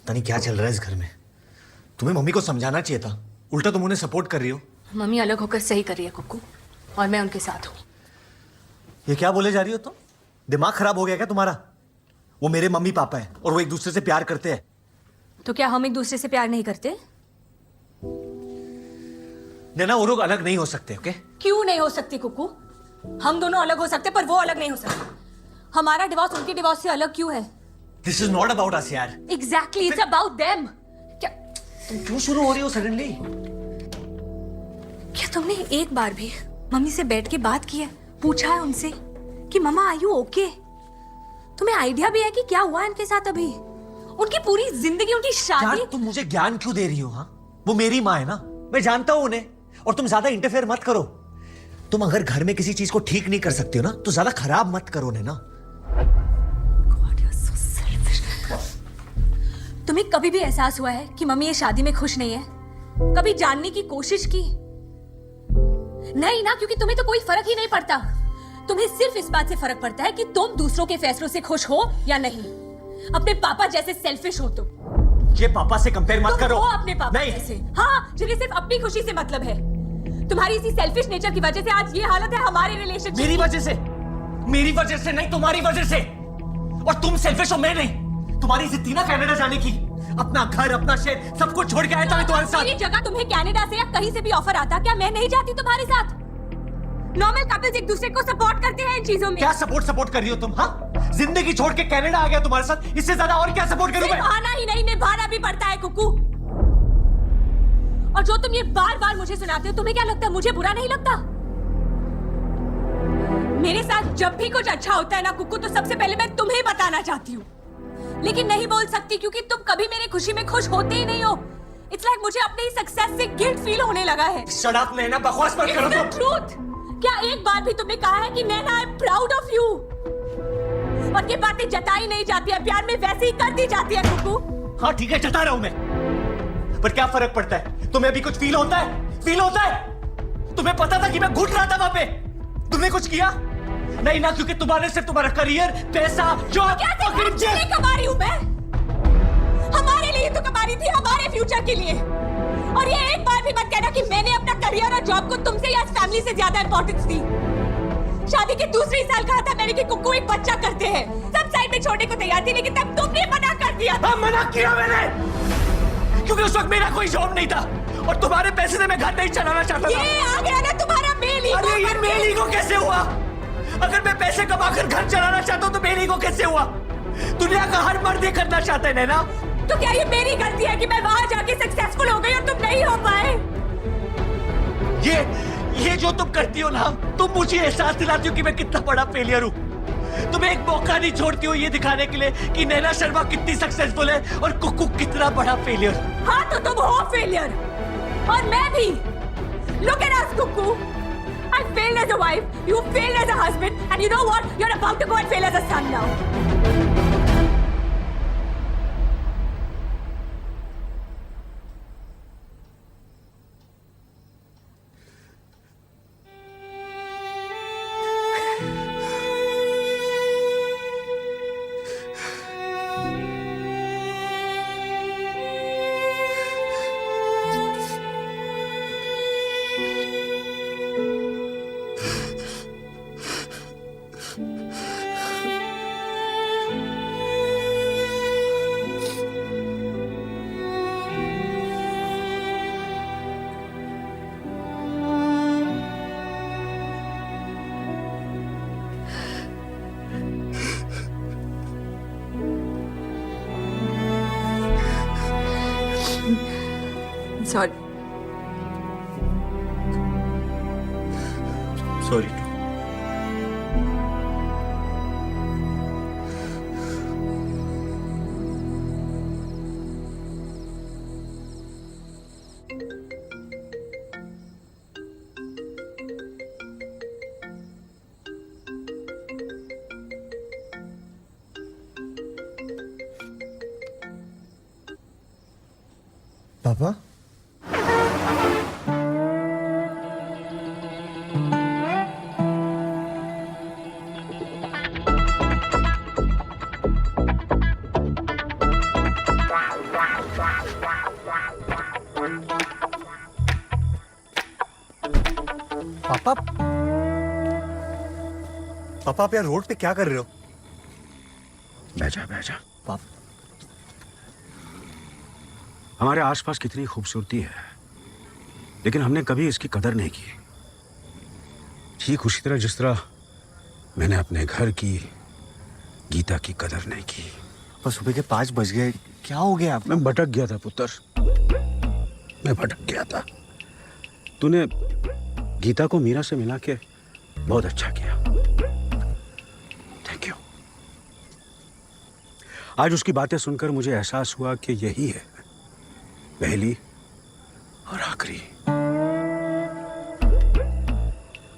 पता नहीं क्या चल रहा है इस घर में। तुम्हें मम्मी को समझाना चाहिए था, उल्टा तुम उन्हें सपोर्ट कर रही हो। मम्मी अलग होकर सही कर रही है कुक्कू, और मैं उनके साथ हूँ। ये क्या बोले जा रही हो तुम? दिमाग खराब हो गया क्या तुम्हारा? वो मेरे मम्मी पापा है और वो एक दूसरे से प्यार करते हैं। तो क्या हम एक दूसरे से प्यार नहीं करते? नैना, वो लोग अलग नहीं हो सकते। ओके? क्यों नहीं हो सकती कुक्कू? हम दोनों अलग हो सकते, पर वो अलग नहीं हो सकते। हमारा डिवोर्स उनके डिवोर्स से अलग क्यों है? This is not about us यार। Exactly, it's about them. तुम क्यों शुरू हो रही हो सडनली? क्या तुमने एक बार भी मम्मी से बैठ के बात की है, पूछा है उनसे कि मम्मा आर यू ओके? तुम्हें आइडिया भी है कि क्या हुआ इनके साथ अभी? उनकी पूरी जिंदगी, उनकी शादी। यार तुम मुझे ज्ञान क्यों दे रही हो? हाँ, वो मेरी माँ है ना, मैं जानता हूं उन्हें। और तुम ज्यादा इंटरफेयर मत करो। तुम अगर घर में किसी चीज को ठीक नहीं कर सकते हो ना, तो ज्यादा खराब मत करो ना। तुम्हें कभी भी एहसास हुआ है कि मम्मी ये शादी में खुश नहीं है? कभी जानने की कोशिश की? नहीं ना, क्योंकि तुम्हें तो कोई फर्क ही नहीं पड़ता। तुम्हें सिर्फ इस बात से फर्क पड़ता है कि तुम दूसरों के फैसलों से खुश हो या नहीं। अपने पापा जैसे सेल्फिश हो तुम। ये पापा से कंपेयर मत करो। हो अपने पापा नहीं। जैसे। हाँ, जिन्हें सिर्फ अपनी खुशी से मतलब है। तुम्हारी इसी सेल्फिश नेचर की वजह से आज ये हालत है हमारे रिलेशनशिप। मेरी वजह से? मेरी वजह से नहीं, तुम्हारी वजह से। और तुम सेल्फिश हो, मैं नहीं। तुम्हारी जिद थी ना कनाडा जाने की, अपना घर, अपना शहर सब कुछ छोड़ के आया था मैं तुम्हारे साथ। मेरी जगह तुम्हें कनाडा से या कहीं से भी ऑफर आता, क्या मैं नहीं जाती तुम्हारे साथ? नॉर्मल कपल्स एक दूसरे को सपोर्ट करते हैं इन चीजों में। क्या सपोर्ट कर रही हो तुम? हाँ, जिंदगी छोड़ के कनाडा आ गया तुम्हारे साथ, इससे ज्यादा और क्या सपोर्ट करूं मैं? आना ही नहीं, निभाना भी पड़ता है कुकू। और जो तुम ये बार बार मुझे सुनाते हो, तुम्हें क्या लगता है मुझे बुरा नहीं लगता? मेरे साथ जब भी कुछ अच्छा होता है ना कुकू, तो सबसे पहले मैं तुम्हें बताना चाहती हूँ, लेकिन नहीं बोल सकती क्योंकि तुम कभी मेरी खुशी में खुश होते ही नहीं हो। इट्स लाइक मुझे अपनी सक्सेस से गिल्ट फील होने लगा है। शट अप नैना, बकवास मत करो तुम। ट्रूथ। क्या एक बार भी तुमने कहा है कि Naina I am proud of you? और ये बातें जताई नहीं जाती है, प्यार में वैसे ही कर दी जाती है कुकू। हाँ ठीक है, जता रहा हूं मैं, पर क्या फर्क पड़ता है? तुम्हें अभी कुछ फील होता है? फील होता है? तुम्हें पता था कि मैं घुट रहा था वहां पे, तुमने कुछ किया नहीं ना, क्योंकि तुम्हारे सिर्फ तुम्हारा करियर, पैसा, जॉब। क्या कमा रही हूं मैं? हमारे लिए तो कमा रही थी, हमारे फ्यूचर के लिए। और ये एक बार भी मत कहना कि मैंने अपना करियर और जॉब को तुमसे या फैमिली से ज्यादा इंपॉर्टेंस दी। शादी के दूसरे साल कहा था मैंने कि कुक्कू एक बच्चा करते हैं, सब साइड में छोड़ने को तैयार थी, लेकिन तब तुमने मना कर दिया। मना किया मैंने, क्योंकि उस वक्त मेरा कोई जॉब नहीं था और तुम्हारे पैसे से मैं घर नहीं चलाना चाहता था। ये आ गया ना तुम्हारा मेल ईगो। अरे ये मेल ईगो कैसे हुआ? अगर मैं पैसे कमाकर घर चलाना चाहता हूँ तो मेल ईगो कैसे हुआ? दुनिया का हर मर्द ये करना चाहता है नैना। तो क्या ये मेरी गलती है कि मैं वहां जाके सक्सेसफुल हो गई और तुम नहीं हो पाए? ये जो तुम करती हो ना, तुम मुझे एहसास दिलाती हो कि मैं कितना बड़ा फेलियर हूँ। तुम्हें एक मौका नहीं छोड़ती हो ये दिखाने के लिए कि नैना शर्मा कितनी सक्सेसफुल है और कुक्कू कितना बड़ा फेलियर। हाँ तो तुम हो फेलियर और मैं भी। Look at us, Kukku. I failed as a wife, you failed as a husband, and you know what? You're about to go and fail as a son now. Sorry sorry. पापा पापा पापा आप यार रोड पे क्या कर रहे हो? बैठा बैठा। पापा हमारे आसपास कितनी खूबसूरती है, लेकिन हमने कभी इसकी कदर नहीं की। ठीक उसी तरह जिस तरह मैंने अपने घर की, गीता की कदर नहीं की। बस सुबह के 5 बज गए, क्या हो गया? मैं भटक गया था पुत्र, मैं भटक गया था। तूने गीता को मीरा से मिला के बहुत अच्छा किया, थैंक यू। आज उसकी बातें सुनकर मुझे एहसास हुआ कि यही है पहली और आखिरी।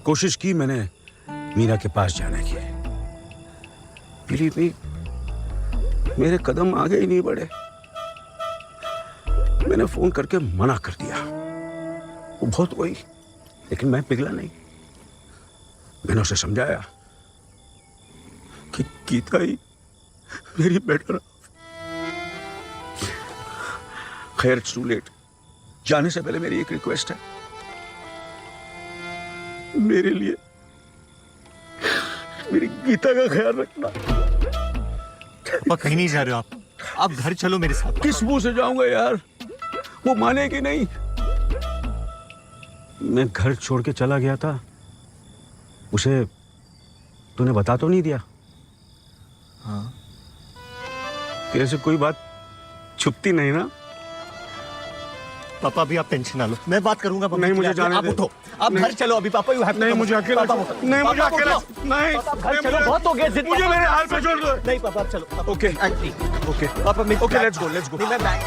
कोशिश की मैंने मीरा के पास जाने की, बिलीव मी मेरे कदम आगे ही नहीं बढ़े। मैंने फोन करके मना कर दिया, वो बहुत वही, लेकिन मैं पिघला नहीं। मैंने उसे समझाया कि गीता ही मेरी बेटर। खैर इट्स टू लेट। जाने से पहले मेरी एक रिक्वेस्ट है, मेरे लिए मेरी गीता का ख्याल रखना। पापा कहीं नहीं जा रहे हो आप घर चलो मेरे साथ। किस मुंह से जाऊंगा यार, वो मानेगी नहीं। मैं घर छोड़ के चला गया था, उसे तूने बता तो नहीं दिया? हाँ। तेरे से कोई बात छुपती नहीं ना? पापा अभी आप टेंशन ना लो, मैं बात करूंगा। नहीं मुझे जाने आप दे। उठो, आप घर चलो अभी। पापा यू हैव नहीं मुझे अकेला, नहीं मुझे अकेला, नहीं घर चलो, बहुत हो गया जिद। मुझे मेरे हाल पे छोड़ दो। नहीं पापा आप चलो। ओके ओके पापा मैं ओके लेट्स गो। मैं बैग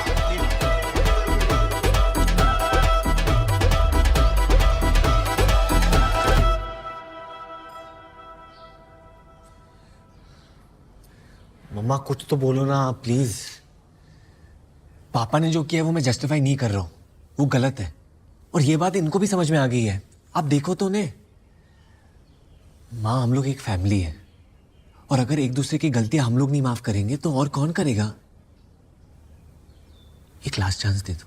मम्मा कुछ तो बोलो ना प्लीज। पापा ने जो किया है वो मैं जस्टिफाई नहीं कर रहा हूं, वो गलत है और ये बात इनको भी समझ में आ गई है। आप देखो तो उन्हें, माँ हम लोग एक फैमिली है और अगर एक दूसरे की गलतियां हम लोग नहीं माफ करेंगे तो और कौन करेगा? एक लास्ट चांस दे दो।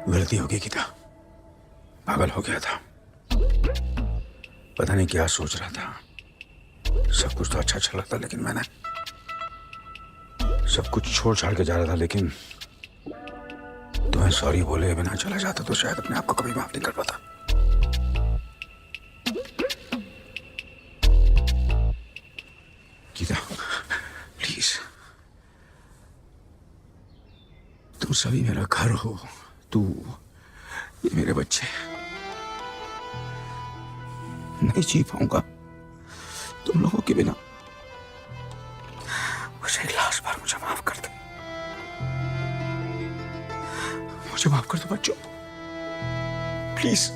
गलती हो गई गीता, पागल हो गया था, पता नहीं क्या सोच रहा था। सब कुछ तो अच्छा चल रहा था, लेकिन मैंने सब कुछ छोड़ छाड़ के जा रहा था। लेकिन तुम्हें सॉरी बोले बिना चला जाता तो शायद अपने आप को कभी माफ नहीं कर पाता। गीता प्लीज, तुम सभी मेरा घर हो, तू ये मेरे बच्चे। नहीं जी पाऊंगा तुम लोगों के बिना। मुझे एक लास्ट बार मुझे माफ कर दो, मुझे माफ कर दो बच्चों, प्लीज।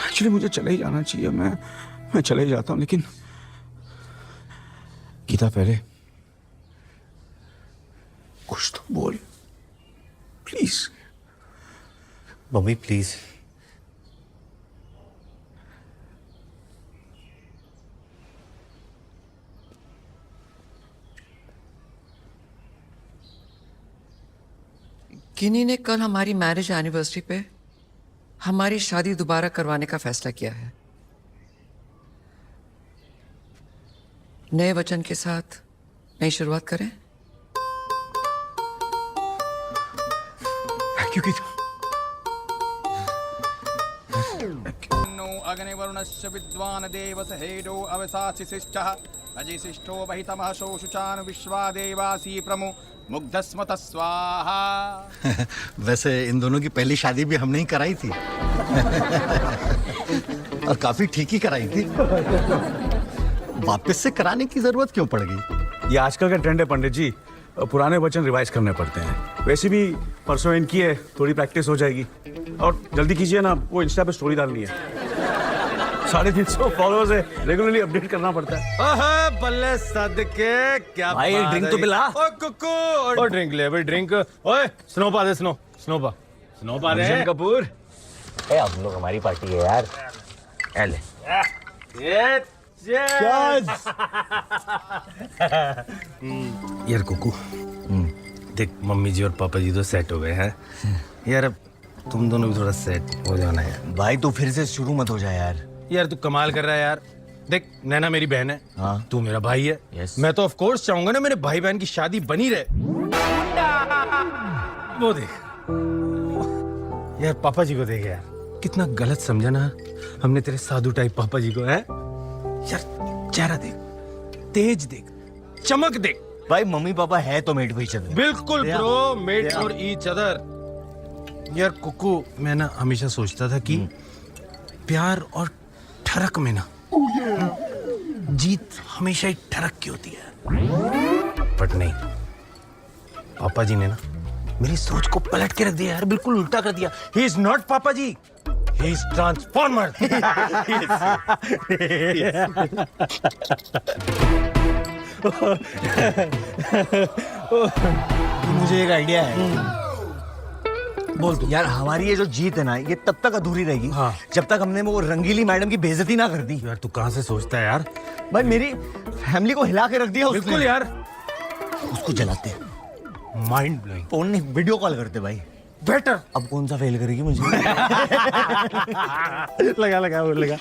एक्चुअली मुझे चले ही जाना चाहिए, मैं चले ही जाता हूं, लेकिन गीता पहले कुछ तो बोल प्लीज। Mummy please. किन्नी ने कल हमारी मैरिज एनिवर्सरी पे हमारी शादी दोबारा करवाने का फैसला किया है, नए वचन के साथ नई शुरुआत करें? क्योंकि अग्निवरुणस्य विद्वान् देवस हेडो अवसासि शिष्टः अजिशिष्टो बहितमः शोषुचानु विश्वा देवासी प्रमु मुग्धस्मत स्वाहा। वैसे इन दोनों की पहली शादी भी हमने ही कराई थी और काफी ठीक ही कराई थी। वापस से कराने की जरूरत क्यों पड़ गई? ये आजकल का ट्रेंड है पंडित जी, पुराने वचन रिवाइज करने पड़ते हैं। वैसे भी परसों इनकी है, थोड़ी प्रैक्टिस हो जाएगी। और जल्दी कीजिए ना, वो इंस्टा पे स्टोरी डालनी है। 350 फॉलोअर्स है, रेगुलरली अपडेट करना पड़ता है। बल्ले सदके क्या भाई एक ड्रिंक तो पिला। ओए कुकू और ड्रिंक ले भाई ड्रिंक। ओए स्नोपा दे, स्नोपा दे। अर्जुन कपूर, ए हम लोग हमारी पार्टी है यार। ले यार कुकू, देख मम्मी जी और पापा जी तो सेट हो गए हैं यार, अब तुम दोनों भी थोड़ा सेट हो जाना यार। भाई तू फिर से शुरू मत हो जाए यार। यार तू कमाल कर रहा है यार। देख नैना मेरी बहन है, हाँ। तू मेरा भाई है। यस। मैं तो ऑफ कोर्स चाहूंगा ना मेरे भाई बहन की शादी बनी रहे। वो देख यार, पापा जी को देख यार, कितना गलत समझा ना हमने तेरे साधु टाइप पापा जी को। है यार, चेहरा देख, तेज देख, चमक देख। भाई मम्मी पापा है तो मेट भाई चल। बिल्कुल bro, mate for each other. यार कुकू, मैं ना हमेशा सोचता था कि प्यार और ठरक में ना जीत हमेशा ही ठरक की होती है, बट नहीं। पापा जी ने ना मेरी सोच को पलट के रख दिया यार, बिल्कुल उल्टा कर दिया। ही इज नॉट पापा जी, ही इज ट्रांसफॉर्मर। मुझे एक आइडिया है। बोल तू। यार हमारी ये जो जीत है ना, ये तब तक अधूरी रहेगी जब तक हमने वो रंगीली मैडम की बेइज्जती ना कर दी। यार तू कहाँ से सोचता है यार? भाई मेरी फैमिली को हिला के रख दिया उसने। बिल्कुल यार। उसको जलाते, माइंड ब्लोइंग। फोन नहीं, वीडियो कॉल करते भाई। बेटर। अब कौन सा फेल करेगी मुझे? लगा वो लगा।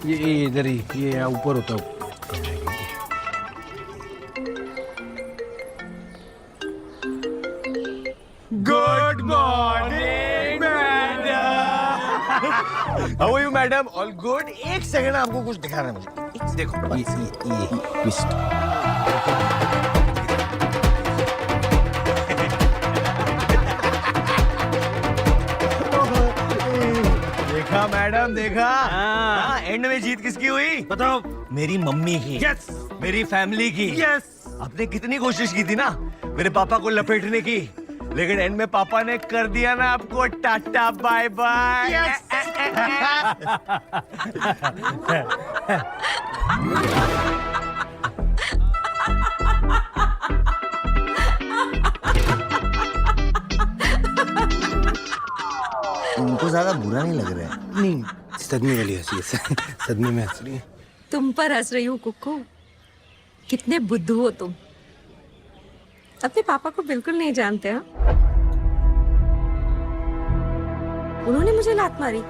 ये इधर ही, ये ऊपर होता है। Good morning madam. How are you madam? All good. एक सेकंड, आपको कुछ दिखाना है मुझे। देखो ये ट्विस्ट। देखा मैडम, देखा? एंड में जीत किसकी हुई बताओ? मेरी मम्मी की। यस। मेरी फैमिली की। यस। आपने कितनी कोशिश की थी ना मेरे पापा को लपेटने की, लेकिन एंड में पापा ने कर दिया ना आपको टाटा बाय बाय। उनको ज्यादा बुरा नहीं लग रहा है। नहीं, सदमे वाली हंसी है। सदमे में हंस रही है। तुम पर हंस रही हूँ कुक्कू। कितने बुद्धू हो तुम, अपने पापा को बिल्कुल नहीं जानते। हाँ, उन्होंने मुझे लात मारी।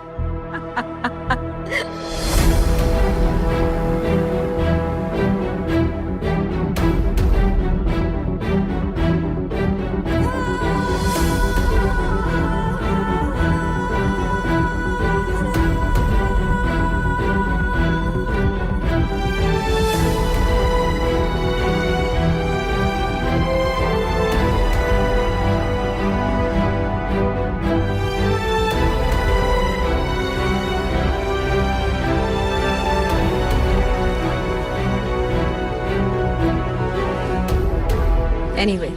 Anyway,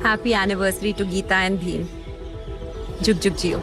happy anniversary to Geeta and Bhim. Jug jug jiyo.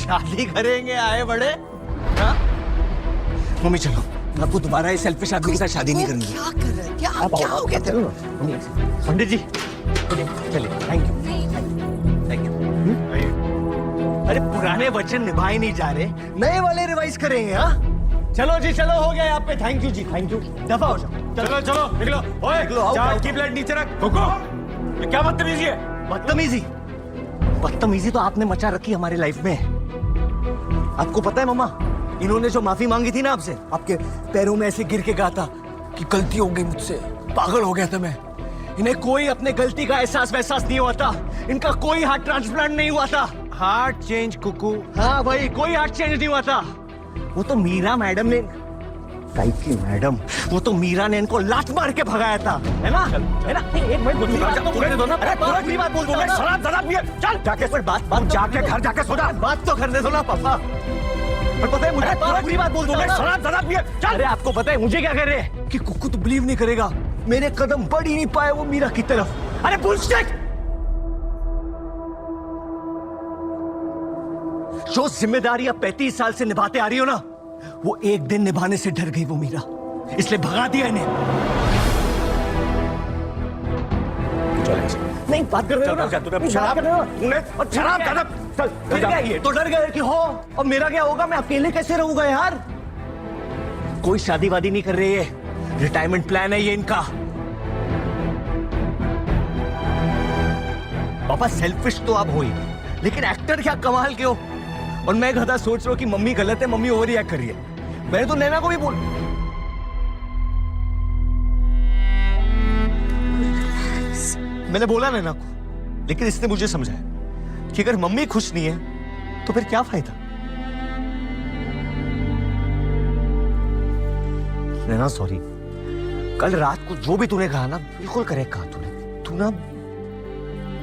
शादी करेंगे आए बड़े? हाँ? मम्मी चलो, आपको दोबारा ये सेल्फिश आदमी के साथ शादी नहीं करनी। क्या कर रहे हैं? क्या हो गया तेरे को? पंडित जी चलिए, थैंक यू। अरे पुराने वचन निभाए नहीं जा रहे, नए वाले रिवाइज करेंगे। हाँ चलो जी, चलो हो गया आप पे। Thank you ji, thank you. दफा हो जाओ। चलो चलो निकलो। ओए चाय की प्लेट नीचे रख। कोको, ये क्या बदतमीजी है? बदतमीजी तो आपने मचा रखी हमारी लाइफ में। आपको पता है मम्मा, इन्होंने जो माफी मांगी थी ना आपसे, आपके पैरों में ऐसे गिर के कहा था कि गलती हो गई मुझसे, पागल हो गया था मैं। इन्हें कोई अपने गलती का एहसास नहीं हुआ था। इनका कोई हार्ट ट्रांसप्लांट नहीं हुआ था। Heart change Kuku? हाँ भाई, कोई हार्ट चेंज नहीं हुआ था। वो तो मीरा मैडम ने, की मैडम, वो तो मीरा ने इनको लात मार के भगाया था, है ना? है ना? एक मिनट पूरी बात बोल दो। शराब ज़्यादा पिए। चल जाके बात जाके घर जाके सो जा। बात तो करने दो ना पापा। पर पता है मुझे, पूरी बात बोल दो। शराब ज़्यादा पिए। चल। अरे आपको पता है मुझे क्या कह रहे हैं कि कुक्कू तो बिलीव नहीं करेगा, मेरे कदम बढ़ ही नहीं पाए वो मीरा की तरफ। अरे बुलशिट! जो जिम्मेदारी आप 35 साल से निभाते आ रही हो ना, वो एक दिन निभाने से डर गई वो मीरा, इसलिए भगा दिया इन्हें। नहीं बात कर रहे हो ना? शराब फिर क्या ये तो डर गए कि हो, और मेरा क्या होगा? मैं अकेले कैसे रहूंगा यार? कोई शादी वादी नहीं कर रही है, रिटायरमेंट प्लान है ये इनका। पापा सेल्फिश तो आप हो ही, लेकिन एक्टर क्या कमाल के हो। और मैं गधा सोच रहा हूं कि मम्मी गलत है, मम्मी ओवर रिएक्ट कर रही है। मैंने तो नैना को भी बोल, मैंने बोला नैना को, लेकिन इसने मुझे समझाया कि अगर मम्मी खुश नहीं है तो फिर क्या फायदा। नैना सॉरी, कल रात को जो भी तूने कहा ना, बिल्कुल करेक्ट कहा तूने।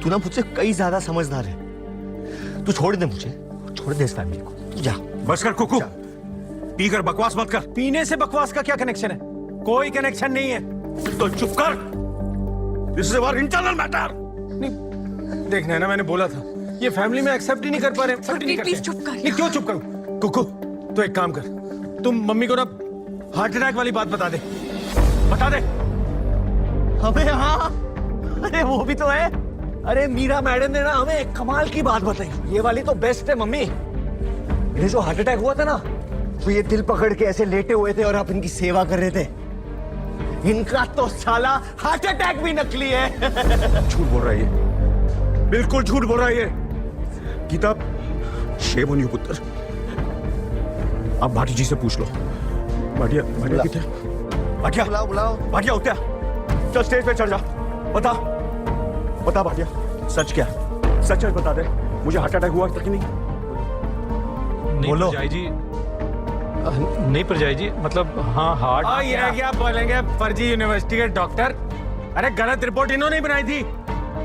तू ना मुझसे कई ज्यादा समझदार है। तू छोड़ दे मुझे, छोड़ दे इस फैमिली को, तू जा। बस कर कुकू, पीकर बकवास मत कर। पीने से बकवास का क्या कनेक्शन है? कोई कनेक्शन नहीं है। तो चुप कर। This is our internal matter. नहीं देखना है ना, मैंने बोला था ये फैमिली में एक्सेप्ट ही नहीं कर पा रहे। प्लीज चुप कर। नहीं क्यों चुप करूं? कुकू तो एक काम कर, तुम मम्मी को ना हार्ट अटैक वाली बात बता दे। अबे हाँ, अरे वो भी तो है। अरे मीरा मैडम ने ना हमें एक कमाल की बात बताई, ये वाली तो बेस्ट है मम्मी। ये जो हार्ट अटैक हुआ था ना, तो ये दिल पकड़ के ऐसे लेटे हुए थे और आप इनकी सेवा कर रहे थे। इनका तो साला हार्ट अटैक भी नकली है। झूठ बोल रहा है ये, बिल्कुल झूठ बोल रहा है ये। गीता, शेम ऑन यू पुत्र। आप भाटी जी से पूछ लो। भाटिया किथे? भाटिया बुलाओ। भाटिया उठा, चल स्टेज पे चढ़ जा। बता भाटिया, सच क्या? सच बता दे, मुझे हार्ट अटैक हुआ तक नहीं? बोलो परजाई जी। नहीं परजाई जी, मतलब हाँ हार्ट। ये क्या बोलेंगे फर्जी यूनिवर्सिटी के डॉक्टर? अरे गलत रिपोर्ट इन्होंने ही बनाई थी।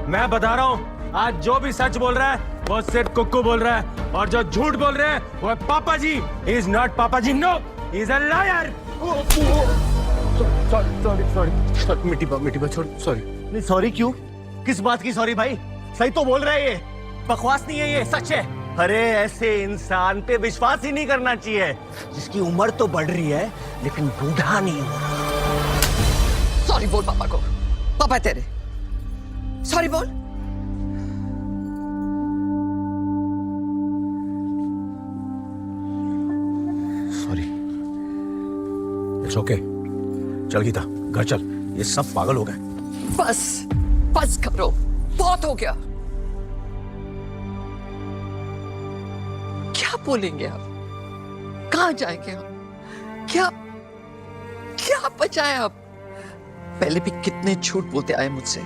मैं बता रहा हूँ, आज जो भी सच बोल रहा है वो सिर्फ कुक्कू बोल रहा है, और जो झूठ बोल रहे हैं वो है पापा जी। ही इज नॉट पापा ji, no, he is a liar. Sorry Mitti sorry. नहीं सॉरी क्यों? किस बात की सॉरी भाई? सही तो बोल रहा है ये, बकवास नहीं है ये, सच है। अरे ऐसे इंसान पे विश्वास ही नहीं करना चाहिए जिसकी उम्र तो बढ़ रही है लेकिन बूढ़ा नहीं हो रहा। सॉरी बोल पापा को, पापा तेरे सॉरी बोल। Sorry, it's okay. चल गीता, घर चल, ये सब पागल हो गए। बस करो, बहुत हो गया। क्या बोलेंगे आप? कहां जाएंगे हम? क्या बचाए आप? पहले भी कितने झूठ बोलते आए मुझसे,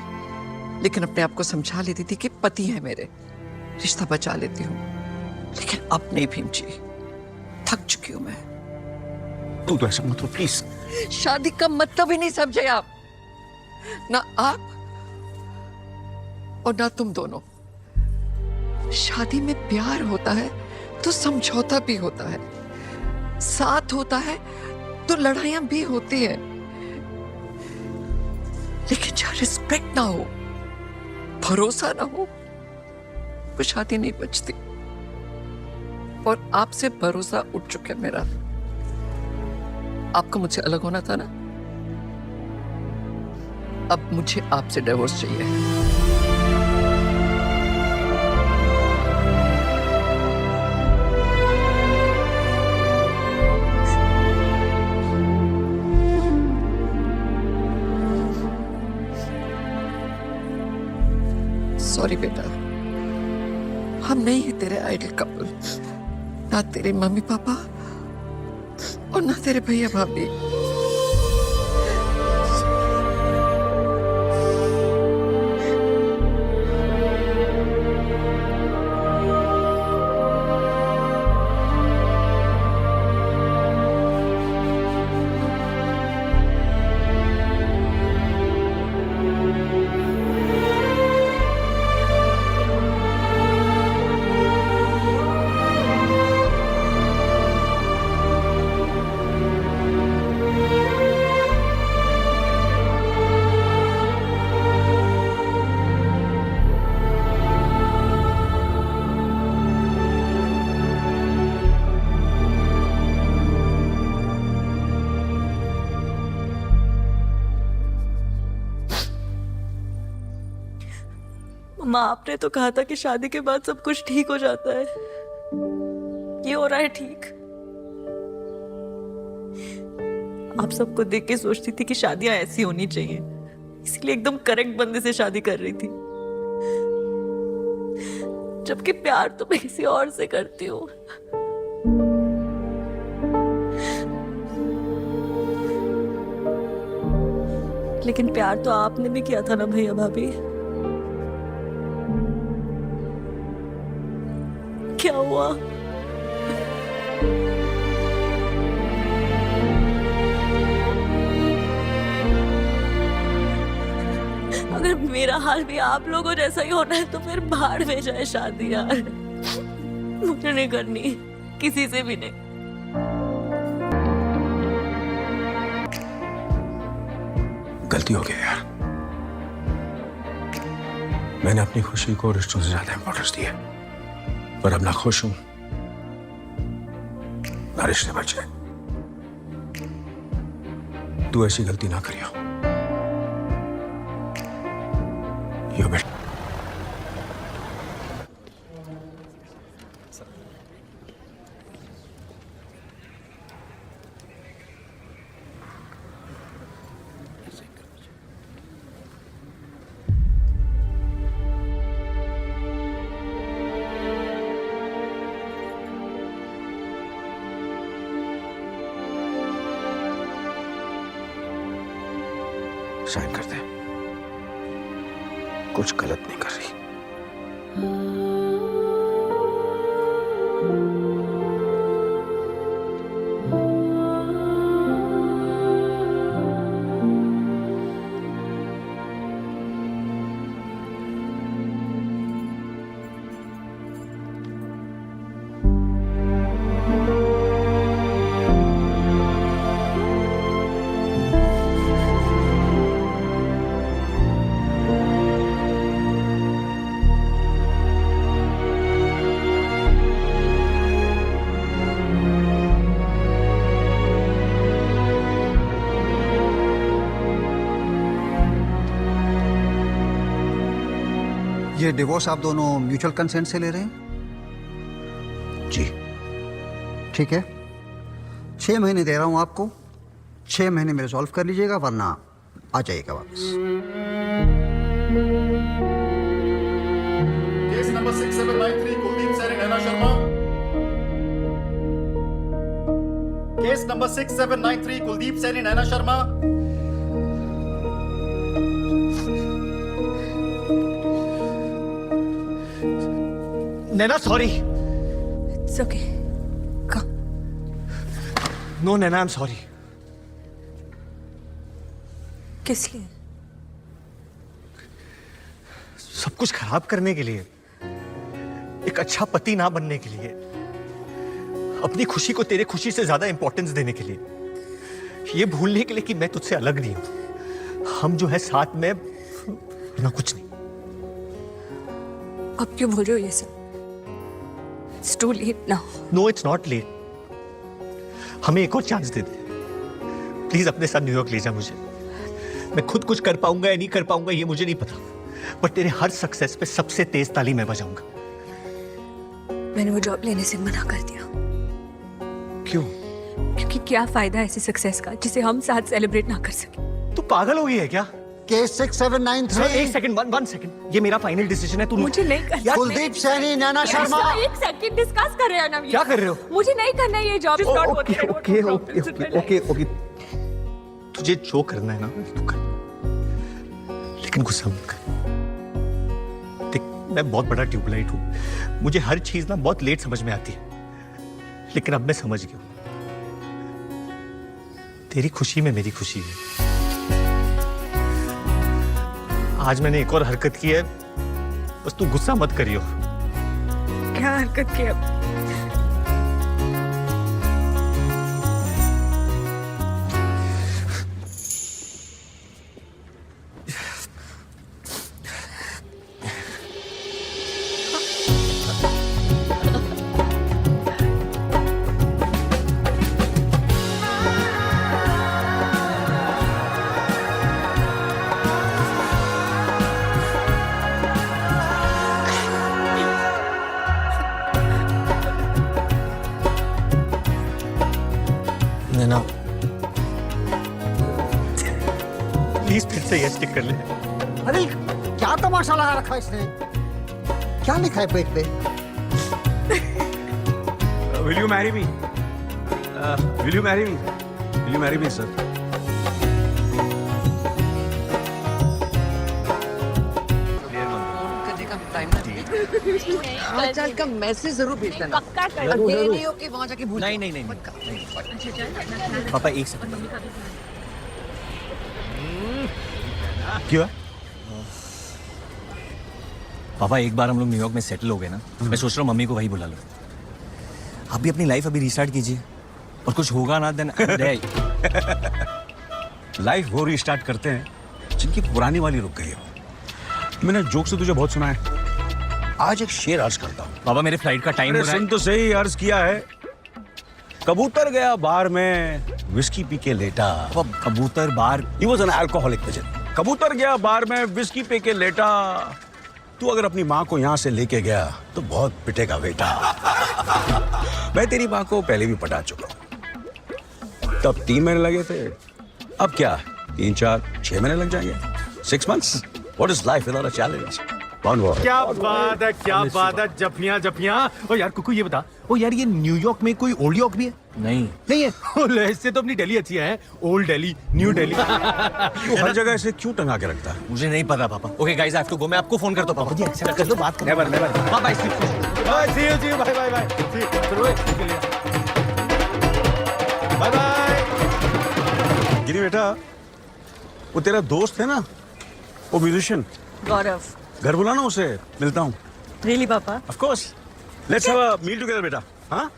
लेकिन अपने आप को समझा लेती थी कि पति है मेरे, रिश्ता बचा लेती हूँ। लेकिन अब नहीं भीम जी, थक चुकी हूं मैं। तू तो ऐसा मत हो प्लीज। शादी का मतलब ही नहीं समझे आप, ना आप और ना तुम दोनों। शादी में प्यार होता है तो समझौता भी होता है, साथ होता है तो लड़ाइयां भी होती है, लेकिन जहां रिस्पेक्ट ना हो, भरोसा ना हो, वो शादी नहीं बचती। और आपसे भरोसा उठ चुका है मेरा। आपको मुझसे अलग होना था ना, अब मुझे आपसे डिवोर्स चाहिए। सॉरी बेटा, हम नहीं है तेरे आइडल कपल, ना तेरे मम्मी पापा और ना तेरे भैया भाभी। माँ, आपने तो कहा था कि शादी के बाद सब कुछ ठीक हो जाता है। ये हो रहा है ठीक? आप सबको देख के सोचती थी कि शादियां ऐसी होनी चाहिए, इसलिए एकदम करेक्ट बंदे से शादी कर रही थी, जबकि प्यार तो मैं किसी और से करती हूँ। लेकिन प्यार तो आपने भी किया था ना भैया भाभी। क्या हुआ? अगर मेरा हाल भी आप लोगों जैसा ही होना है तो फिर भाड़ में जाए शादी यार। मुझे नहीं करनी, किसी से भी नहीं। गलती हो गई यार, मैंने अपनी खुशी को रिश्तों से ज्यादा इंपॉर्टेंस दी है, पर अब ना खुश हूं ना रिश्ते बचे। तू ऐसी गलती ना करियो। यो बेटा, साइन कर दे, कुछ गलत नहीं कर रही। ये डिवोर्स आप दोनों म्यूचुअल कंसेंट से ले रहे हैं? जी ठीक है, 6 महीने दे रहा हूं आपको, 6 महीने में रिजॉल्व कर लीजिएगा, वरना आ जाइएगा वापस। Case number 6793 Kuldeep Saini Naina Sharma. Case number 6793 Kuldeep Saini Naina Sharma. Naina sorry. It's okay. Come. No Naina, I am sorry. किस लिए? सब कुछ खराब करने के लिए, एक अच्छा पति ना बनने के लिए, अपनी खुशी को तेरे खुशी से ज्यादा इंपॉर्टेंस देने के लिए, ये भूलने के लिए कि मैं तुझसे अलग नहीं हूं। हम जो है साथ में ना कुछ नहीं। अब क्यों बोल रहे हो ये सब? It's too late now. No it's not late. हमें एक और चांस दे दे प्लीज, अपने साथ न्यूयॉर्क ले जा मुझे। मैं खुद कुछ कर पाऊंगा या नहीं कर पाऊंगा ये मुझे नहीं पता, बट तेरे हर सक्सेस पे सबसे तेज ताली मैं बजाऊंगा। मैंने वो जॉब लेने से मना कर दिया। क्यों? क्योंकि क्या फायदा ऐसी सक्सेस का जिसे हम साथ सेलिब्रेट ना कर सके। तू पागल हो गई है क्या? केस 6793। एक सेकंड, वन सेकंड, ये मेरा फाइनल डिसीजन है। तू मुझे नहीं करना। कुलदीप सैनी, नैना शर्मा। एक सेकंड डिस्कस कर रहे हैं ना। क्या कर रहे हो? मुझे नहीं करना ये जॉब। ओके, तुझे जो करना है ना तू कर, लेकिन गुस्सा मत कर। देख, मैं बहुत बड़ा ट्यूबलाइट हूँ, मुझे हर चीज ना बहुत लेट समझ में आती है, लेकिन अब मैं समझ गया हूँ। तेरी खुशी में मेरी खुशी है। आज मैंने एक और हरकत की है, बस तू गुस्सा मत करियो। क्या हरकत की? नैना प्लीज फिर से यस टिक कर ले। अरे क्या तमाशा लगा रखा है इसने? क्या लिखा है पेट पे? Will you marry me? Will you marry me? Will you marry me, sir? हाल का मैसेज जरूर भेज देना। पक्का कर ये नहीं हो कि वहां जाके भूल। नहीं। पापा एक सेकंड। क्यों? पापा एक बार हम लोग न्यूयॉर्क में सेटल हो गए ना, मैं सोच रहा हूँ मम्मी को वही बुला लो। आप भी अपनी लाइफ अभी रिस्टार्ट कीजिए, और कुछ होगा ना देन लाइफ वो रिस्टार्ट करते हैं जिनकी पुरानी वाली रुक गई हो। मैंने जोक से तुझे बहुत सुना है, आज एक शेर अर्ज करता हूँ। पापा मेरे फ्लाइट का टाइम हो रहा है। सुन तो सही, अर्ज किया है। कबूतर गया बार में विस्की पी के लेटा। कबूतर बार? He was an alcoholic pigeon. कबूतर गया बार में विस्की पी के लेटा। तू अगर अपनी माँ को यहाँ से लेके गया तो बहुत पिटेगा बेटा। मैं तेरी माँ को पहले भी पटा चुका हूँ, तब 3 महीने लगे थे, अब क्या 3, 4, 6 महीने लग जाएंगे। 6 months? What is life without a challenge? क्या बात है, क्या बात है। जफियां। ओ यार कुकू ये बता, ओ यार ये न्यूयॉर्क में कोई ओल्ड यॉर्क भी है? नहीं है। ओ इससे तो अपनी दिल्ली अच्छी है। Old Delhi, new Delhi. तू हर जगह ऐसे क्यों टंगा के रखता है? मुझे नहीं पता पापा। Okay guys, I have to go. मैं आपको फोन करता हूँ। पापा जी एक्सेप्ट कर लो, बात कर। Never bye. See you bye. Bye. Giri बेटा, वो तेरा दोस्त है ना, वो म्यूजिशियन गौरव। घर बुलाना उसे, मिलता हूँ। रियली पापा? Of course, let's have a meal together बेटा। हाँ